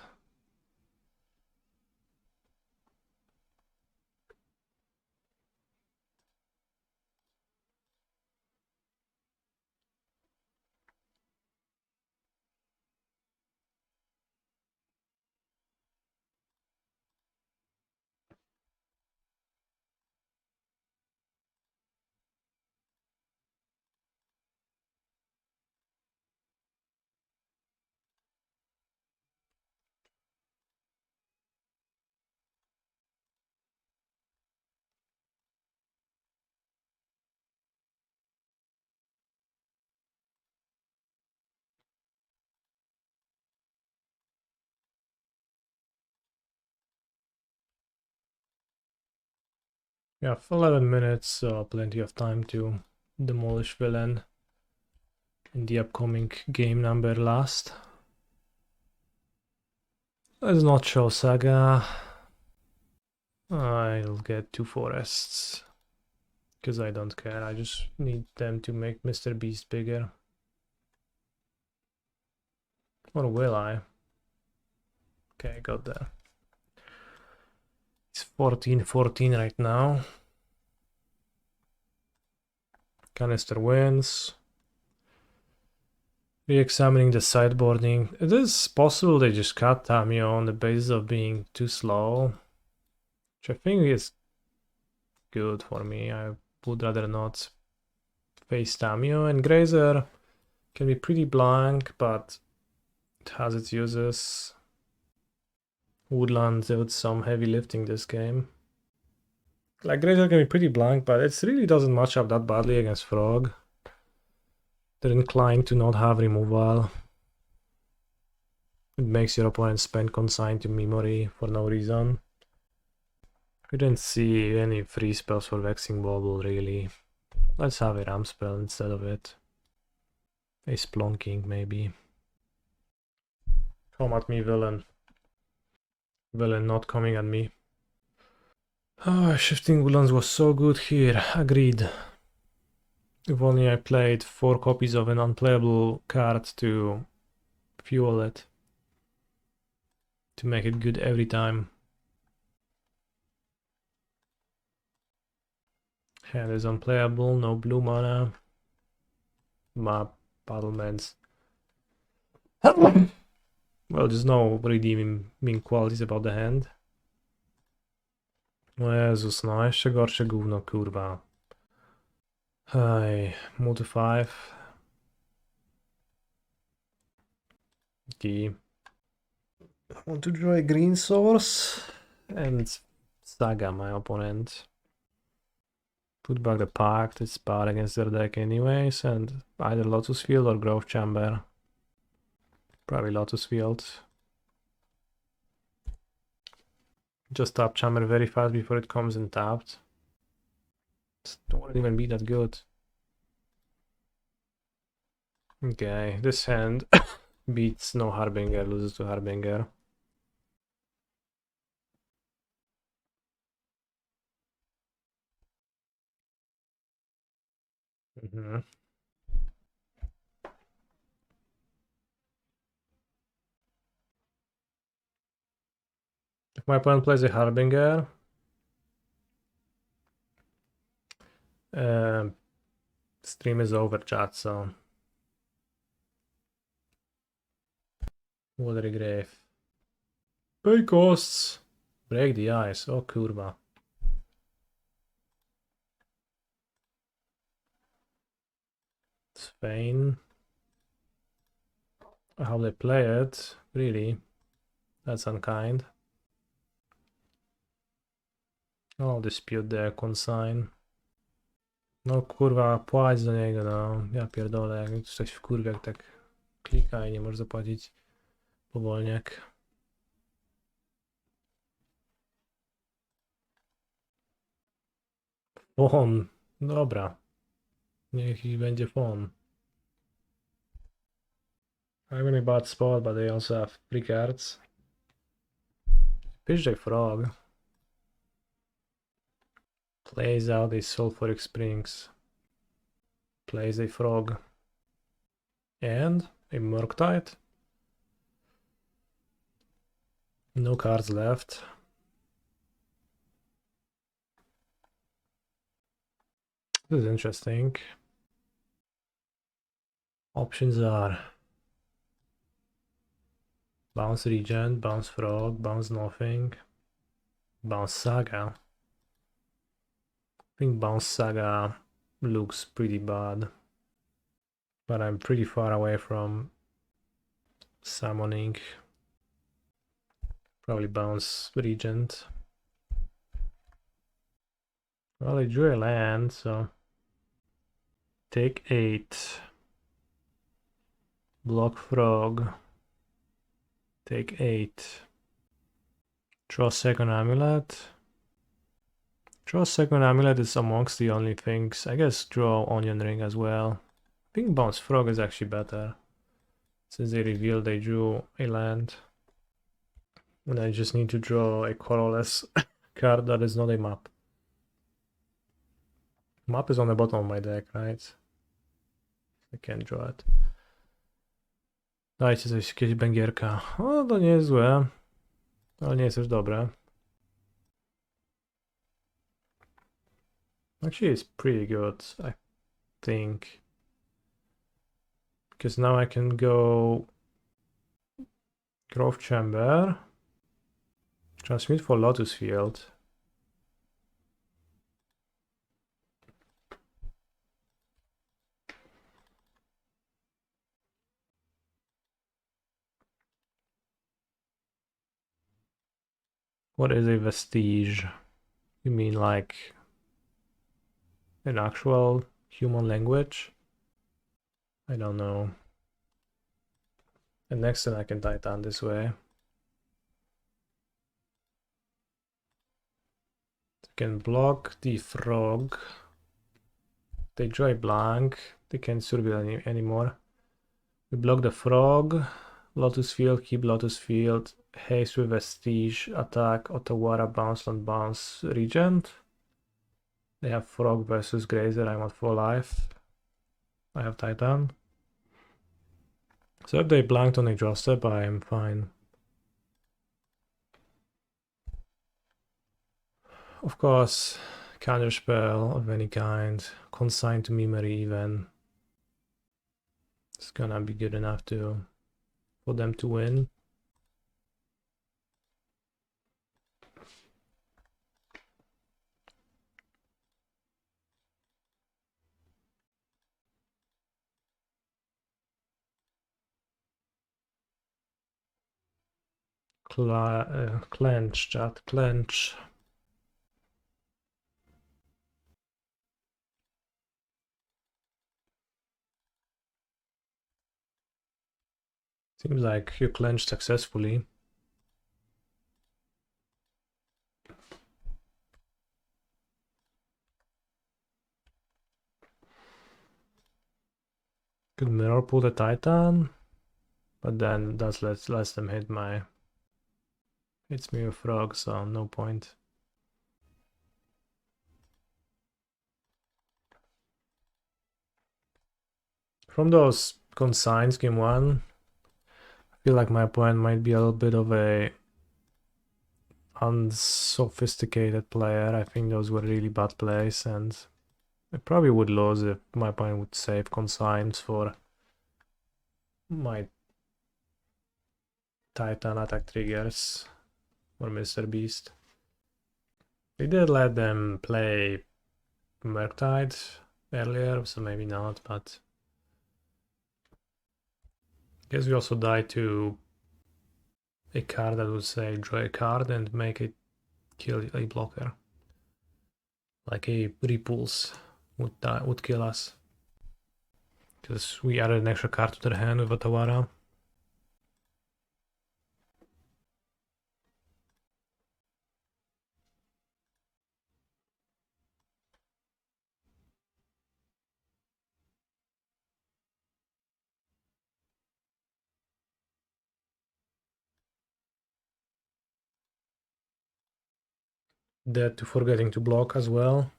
Yeah, for 11 minutes, so plenty of time to demolish villain in the upcoming game number last. Let's not show Saga. I'll get 2 forests. Because I don't care, I just need them to make Mr. Beast bigger. Or will I? Okay, got that. It's 14-14 right now. Canister wins. Re-examining the sideboarding. It is possible they just cut Tamio on the basis of being too slow. Which I think is good for me. I would rather not face Tamio. And Grazer can be pretty blank, but it has its uses. Woodland with some heavy lifting this game. Like Grazer can be pretty blank, but it really doesn't match up that badly against Frog. They're inclined to not have removal. It makes your opponent spend consign to memory for no reason. We didn't see any free spells for Vexing Bauble really. Let's have a Ram spell instead of it. A Splonking maybe. Come at me, villain. Villain not coming at me. Oh, Shifting Woodlands was so good here. Agreed. If only I played 4 copies of an unplayable card to fuel it. To make it good every time. Hand is unplayable, no blue mana. Map, battlements. Well, there's no redeeming qualities about the hand. O Jezus, no, jeszcze gorsze gówno, kurwa. Hey, multi 5. I want to draw a green source and Saga my opponent. Put back the Pact, it's bad against their deck anyways, and either Lotus Field or Growth Chamber. Probably Lotus Field. Just tap Chamber very fast before it comes in tapped. It won't even be that good. Okay, this hand beats no Harbinger, loses to Harbinger. If my opponent plays a Harbinger, stream is over, chat, so Watery Grave. Pay costs! Break the ice, oh kurwa. Spain. How they play it, really. That's unkind. I'll dispute the consign. No kurwa, płać do niego, no. Ja pierdolę, jak już coś wkurwia, jak tak klika i nie możesz zapłacić. Powolniak. Fon, dobra. Niech i będzie fon. I'm in a bad spot, but they also have 3 cards. Pitch a frog. Plays out a sulfuric springs. Plays a frog. And a Murktide. No cards left. This is interesting. Options are bounce Regent, bounce Frog, bounce nothing, bounce Saga. I think bounce Saga looks pretty bad, but I'm pretty far away from summoning. Probably bounce Regent. Well, I drew a land, so take 8. Block Frog. Take 8. Draw second Amulet. Draw second Amulet is amongst the only things. I guess draw Onion Ring as well. I think bounce Frog is actually better. Since they revealed they drew a land. And I just need to draw a colorless card that is not a map. Map is on the bottom of my deck, right? I can't draw it. Dajcie coś, jakieś bęgierka. O, to nie jest złe. Ale nie jest też dobre. Actually, it's pretty good, I think. Because now I can go Growth Chamber. Transmute for Lotus Field. What is a vestige? You mean like an actual human language? I don't know. And next turn I can Titan this way. I can block the frog. They draw a blank. They can't survive anymore. We block the frog. Lotus Field, keep Lotus Field. Haste with Vestige, attack, Otawara, bounce on bounce, Regent. They have Frog versus Grazer, I'm at 4 life. I have Titan. So if they blanked on a draw step, I am fine. Of course, counterspell of any kind, consign to memory even. It's gonna be good enough for them to win. Clench, chat, clench. Seems like you clenched successfully. Could Mirrorpool the Titan, but then that lets them hit hits me with frog, so no point. From those consigns game 1, I feel like my opponent might be a little bit of a unsophisticated player. I think those were really bad plays, and I probably would lose if my opponent would save consigns for my Titan attack triggers or Mr. Beast. They did let them play Murktide earlier, so maybe not, but I guess we also died to a card that would say draw a card and make it kill a blocker. Like a Repulse would kill us. Because we added an extra card to their hand with Otawara. dead to forgetting to block as well.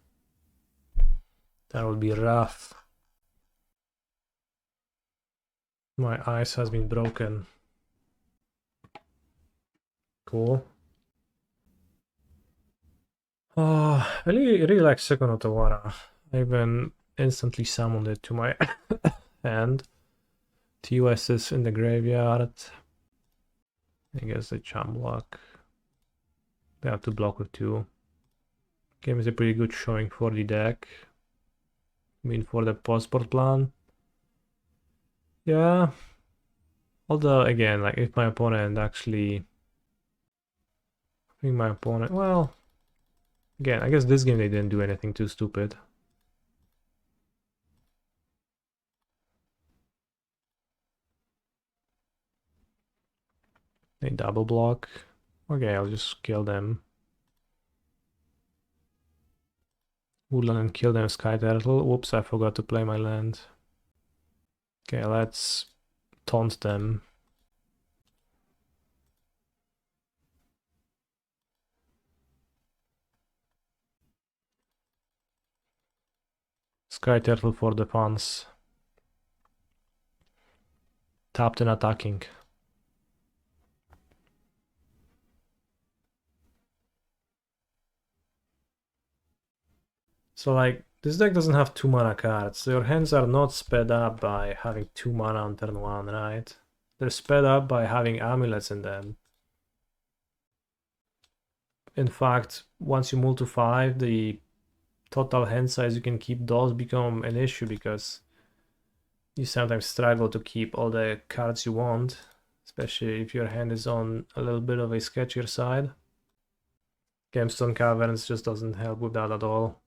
That would be rough. My ice has been broken. Cool. Oh, I really like second Otawara. I even instantly summoned it to my hand. TOS is in the graveyard. I guess they charm block. They have to block with 2. Game is a pretty good showing for the deck. I mean, for the post-board plan. Yeah. Although, again, like, if my opponent actually... I think my opponent... Well... Again, I guess this game they didn't do anything too stupid. They double block. Okay, I'll just kill them. Woodland and kill them Skyturtle. Whoops, I forgot to play my land. Okay, let's taunt them. Skyturtle for the funds. Tapped and attacking. So like, this deck doesn't have 2 mana cards, so your hands are not sped up by having 2 mana on turn 1, right? They're sped up by having amulets in them. In fact, once you move to 5, the total hand size you can keep does become an issue because you sometimes struggle to keep all the cards you want, especially if your hand is on a little bit of a sketchier side. Gemstone Caverns just doesn't help with that at all.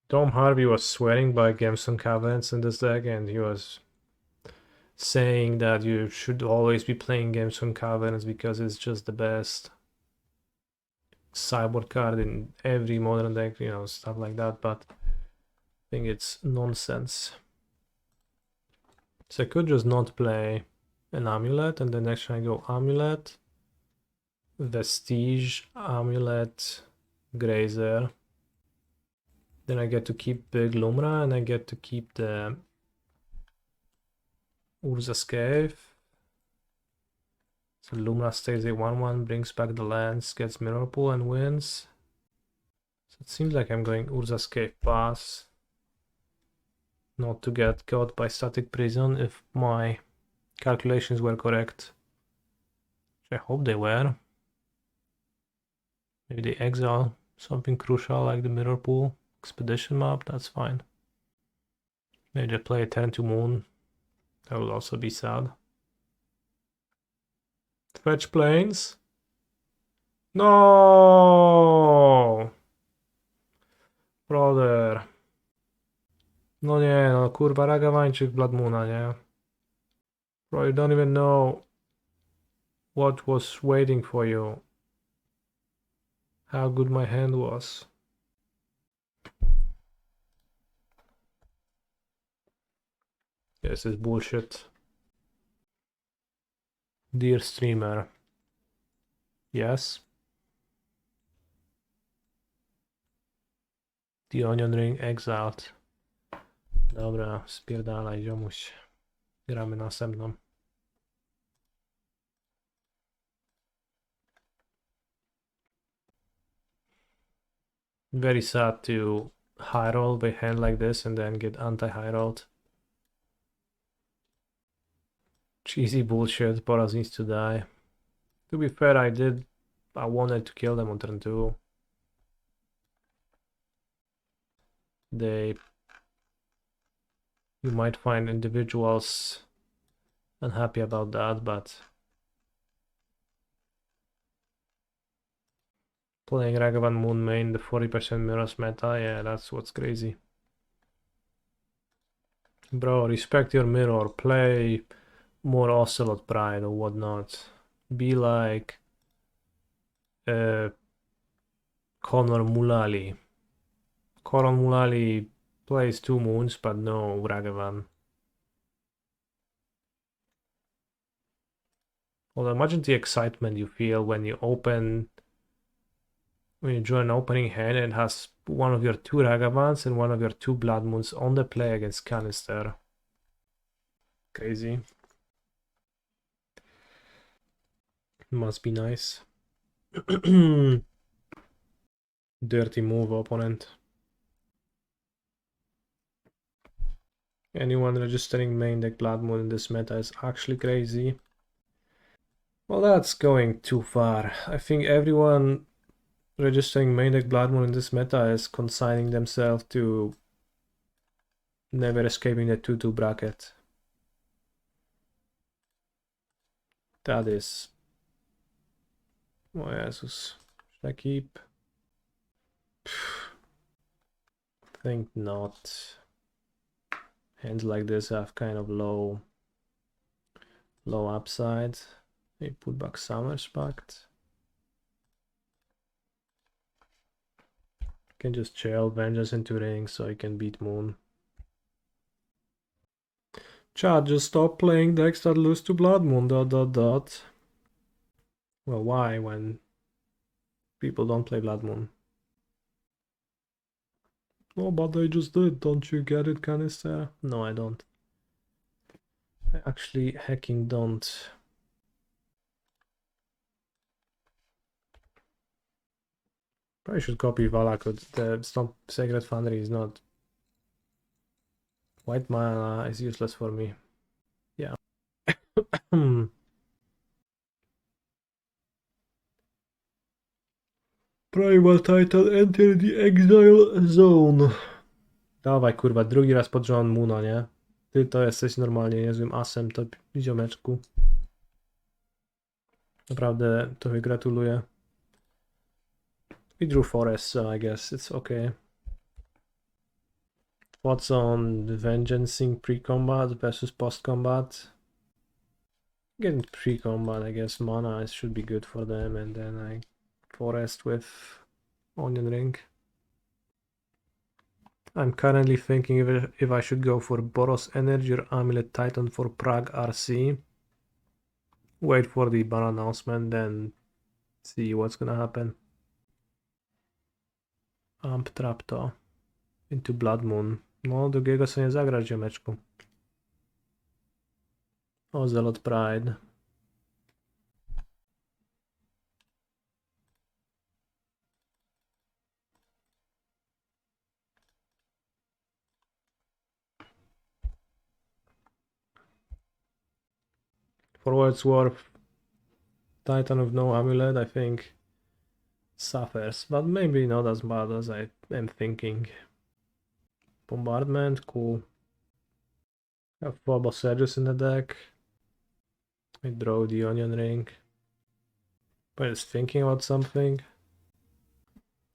Tom Harvey was swearing by Gemstone Caverns in this deck, and he was saying that you should always be playing Gemstone Caverns because it's just the best sideboard card in every modern deck, you know, stuff like that, but I think it's nonsense. So I could just not play an Amulet, and then next time I go Amulet, Vestige, Amulet, Grazer. Then I get to keep Big Lumra, and I get to keep the Urza Scave. So Lumra stays a 1-1, brings back the lands, gets Mirrorpool and wins. So it seems like I'm going Urza Scave pass. Not to get caught by Static Prison if my calculations were correct. Which I hope they were. Maybe they exile something crucial like the Mirrorpool Expedition map, that's fine. Maybe they play a turn to Moon. That would also be sad. Fetch Plains? No! Brother. No nie, no kurwa, Ragawańczyk Blood Moona, nie? Bro, you don't even know what was waiting for you. How good my hand was. This is bullshit. Dear streamer. Yes? The Onion Ring exiled. Dobra, spierdalaj ziomuś. Gramy następną. Very sad to high roll by hand like this and then get anti-high rolled. Cheesy bullshit, Boras needs to die. To be fair, I wanted to kill them on turn 2. You might find individuals unhappy about that, but playing Ragavan Moon main, the 40% mirrors meta, yeah, that's what's crazy. Bro, respect your mirror, play more Ocelot Pride or whatnot. Be like Conor Mulali. Conor Mulali plays 2 moons, but no Ragavan. Well, imagine the excitement you feel when you join an opening hand and it has one of your 2 Ragavans and one of your 2 Blood Moons on the play against Canister. Crazy. Must be nice. Dirty move, opponent. Anyone registering main deck Blood Moon in this meta is actually crazy. Well, that's going too far. I think everyone registering main deck Blood Moon in this meta is consigning themselves to never escaping the 2-2 bracket. That is... Oh, Jesus. Should I keep? Think not. Hands like this have kind of low upside. They put back Summer's Pact. Can just chill Vengeance into Ring so I can beat Moon. Chat, just stop playing decks that lose to Blood Moon, ... Well, why when people don't play Blood Moon? Oh, but they just did. Don't you get it, Canister? No, I don't. I actually hacking don't. Probably should copy Valakut. The Sacred Foundry is not... White mana is useless for me. Yeah. Primeval Titan, enter the exile zone. Dawaj kurwa, drugi raz pod rząd Muna, nie? Ty to jesteś normalnie niezłym asem, to ziomeczku. Naprawdę tobie gratuluję. We drew Forest, so I guess it's okay. What's on Vengeancing pre-combat versus post-combat? Getting pre-combat, I guess mana should be good for them, and then I Forest with Onion Ring. I'm currently thinking if I should go for Boros Energy or Amulet Titan for Prague RC. Wait for the ban announcement, then see what's gonna happen. Amp Trap to into Blood Moon. No, drugiego sobie nie zagrasz, ziomeczku. Ocelot Pride. For what it's worth, Titan with no amulet, I think, suffers, but maybe not as bad as I am thinking. Bombardment, cool. Have 4 Boseijus in the deck. I draw the Onion Ring. But it's thinking about something.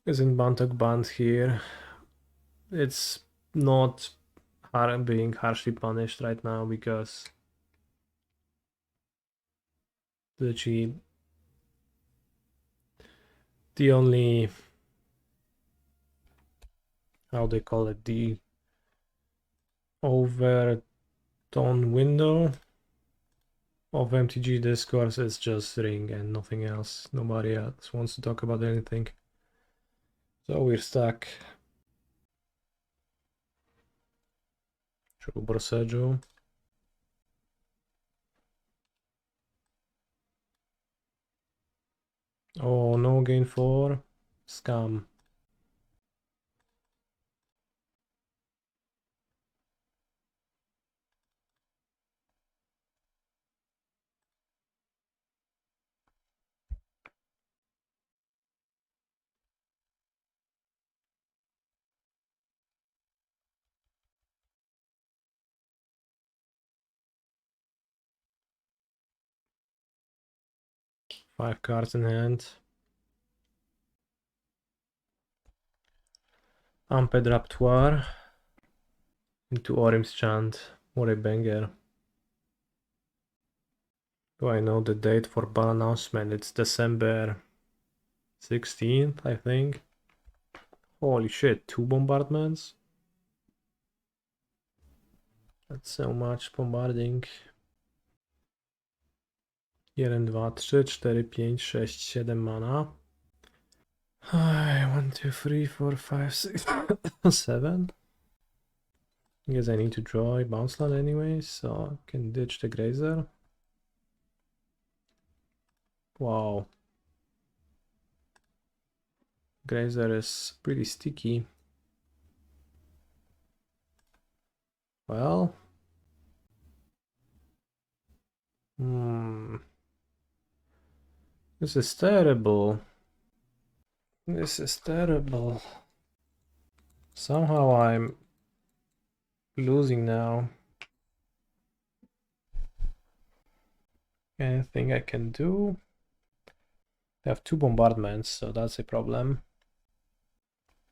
Isn't Bantok banned here? It's not being harshly punished right now because the only, how they call it, the overtone window of MTG discourse is just Ring and nothing else. Nobody else wants to talk about anything. So we're stuck. True Boseiju. Oh, no gain 4. Scam. Five cards in hand. Amped Raptoire into Orim's Chant. What a banger. Do I know the date for ban announcement? It's December 16th, I think. Holy shit, 2 bombardments? That's so much bombarding. 1, 2, 3, 4, 5, 6, 7 mana. 1, 2, 3, 4, 5, 6, 7. Guess I need to draw a bounce land anyway, so I can ditch the Grazer. Wow. Grazer is pretty sticky. Well. This is terrible. This is terrible. Somehow I'm losing now. Anything I can do? I have 2 bombardments, so that's a problem.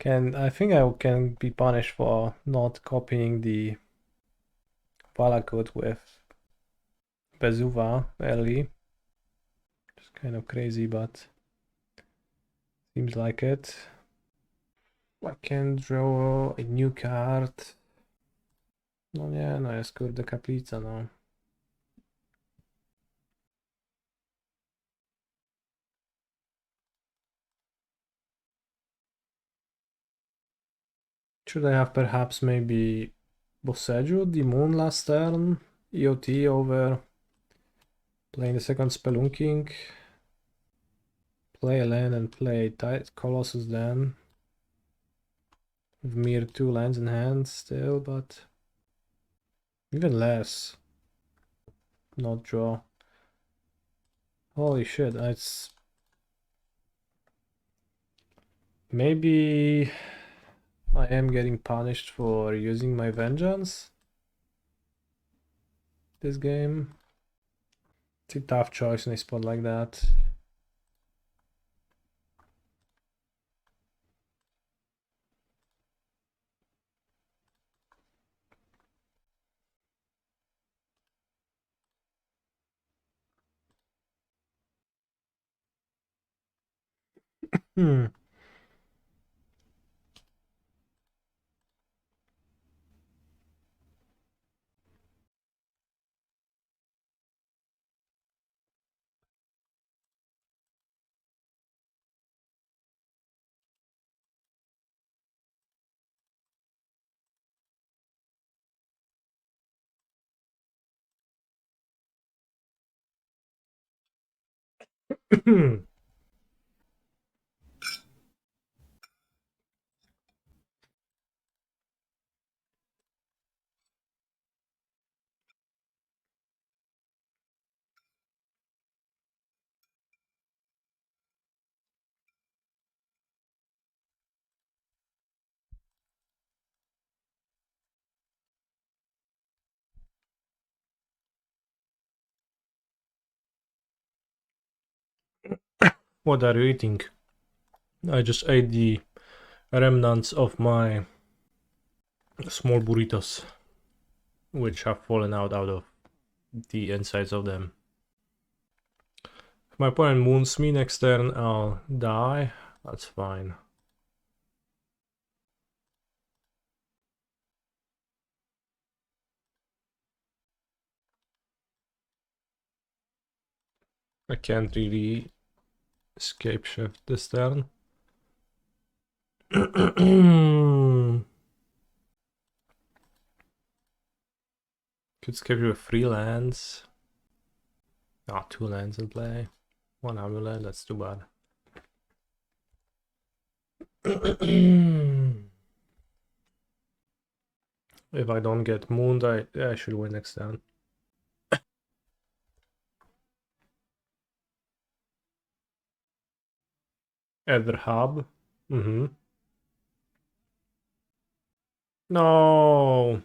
I think I can be punished for not copying the Valakut with Bezuva early. It's kind of crazy, but seems like it. I can draw a new card. No nie, no jest kurde kaplica, no. Should I have perhaps maybe Boseiju, the moon last turn, EOT over playing the second Spelunking, play a land and play Colossus then. With mere 2 lands in hand still, but even less. Not draw. Holy shit, it's... Maybe I am getting punished for using my vengeance this game. It's a tough choice in a spot like that. What are you eating? I just ate the remnants of my small burritos, which have fallen out of the insides of them. If my opponent moons me next turn, I'll die. That's fine. I can't really escape shift this turn. Could schedule with 3 lands. 2 lands in play. 1 amulet, that's too bad. If I don't get mooned, I should win next turn. Ether hub. No!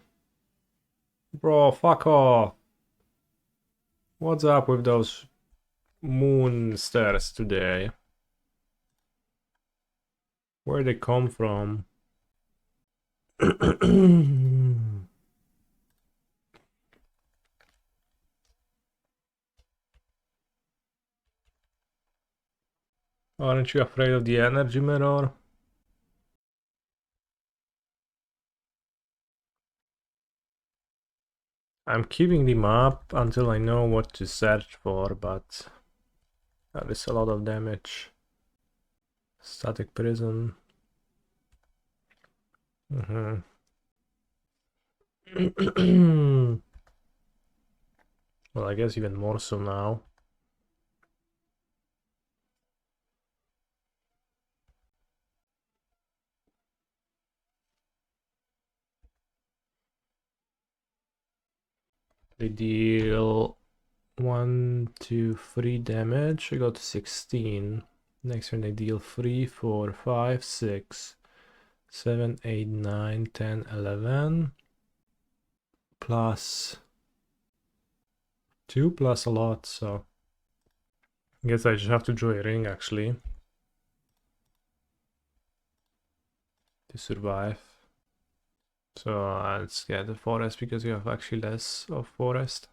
Bro, fuck off. What's up with those moonsters today? Where they come from? Aren't you afraid of the energy mirror? I'm keeping them up until I know what to search for, but that is a lot of damage. Static Prison. Well, I guess even more so now. They deal 1, 2, 3 damage. I got 16. Next turn they deal 3, 4, 5, 6, 7, 8, 9, 10, 11. Plus 2 plus a lot, so I guess I just have to draw a ring actually to survive. So let's get the forest because you have actually less of forest.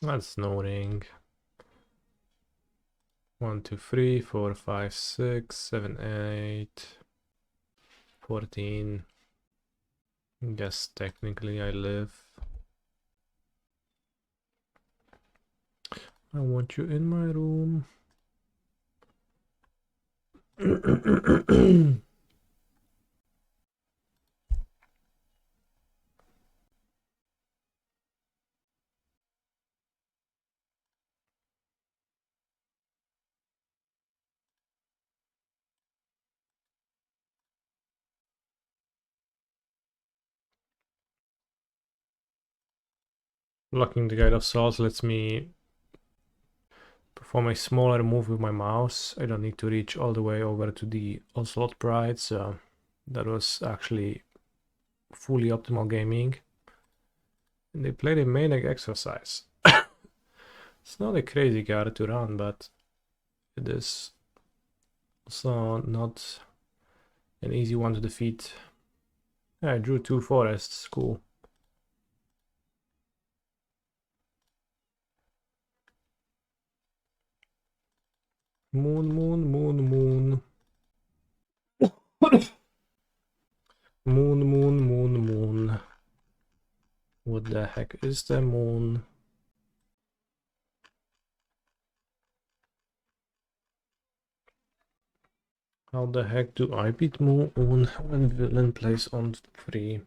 That's no ring. 1, 2, 3, 4, 5, 6, 7, 8, 14. Guess technically I live. I want you in my room. Blocking the Guide of Souls lets me perform a smaller move with my mouse. I don't need to reach all the way over to the Ocelot Pride, so that was actually fully optimal gaming. And they played a Maniac Exercise. It's not a crazy card to run, but it is also not an easy one to defeat. I drew 2 forests, cool. Moon, moon, moon, moon. Moon, moon, moon, moon. What the heck is the moon? How the heck do I beat moon when villain plays on 3?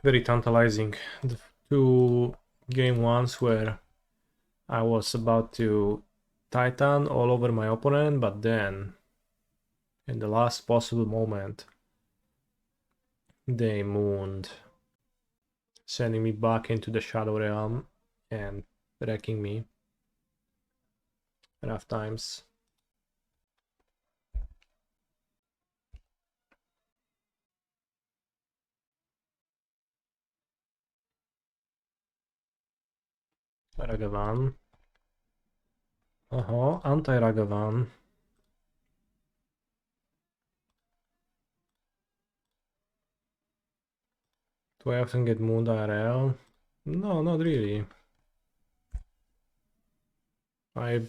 Very tantalizing. The 2 game ones where I was about to Titan all over my opponent, but then in the last possible moment they mooned, sending me back into the Shadow Realm and wrecking me. Rough times. Ragavan. Aha, anti-Ragavan. Do I often get mooned IRL? No, not really. Well,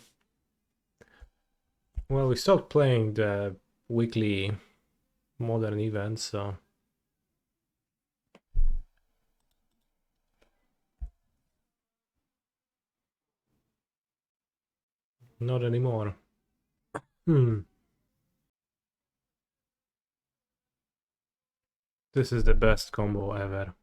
we stopped playing the weekly modern events, so not anymore. This is the best combo ever.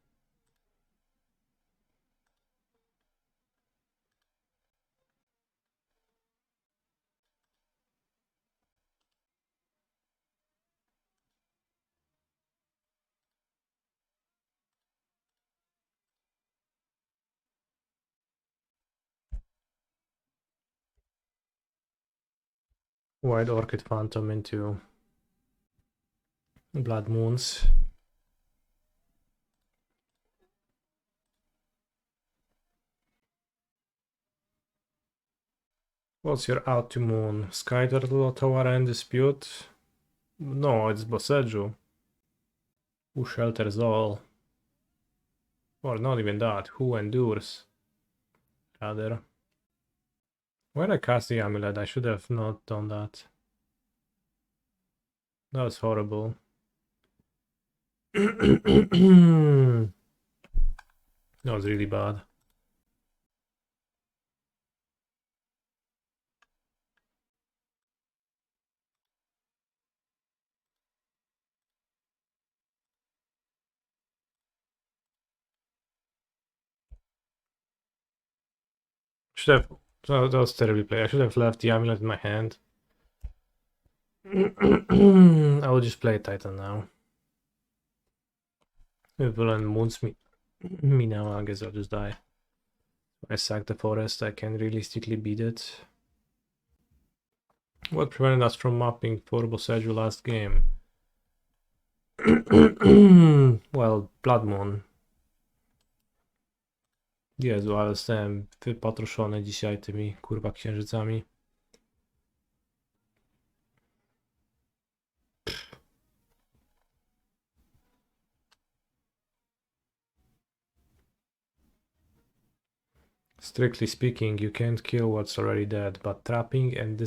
White Orchid Phantom into Blood Moons. What's your out to moon? Skyturtle, Otawara and Dispute? No, it's Boseiju. Who shelters all? Or not even that, who endures? Rather. Why did I cast the amulet? I should have not done that. That was horrible. That was really bad. Should have. That was terribly played. I should have left the amulet in my hand. I will just play Titan now. If Villain wounds me now, I guess I'll just die. If I sack the forest, I can realistically beat it. What prevented us from mapping for Boseiju last game? Well, Blood Moon. Jezu, ale jestem wypatroszony dzisiaj tymi kurwa księżycami. Strictly speaking, you can't kill what's already dead, but trapping and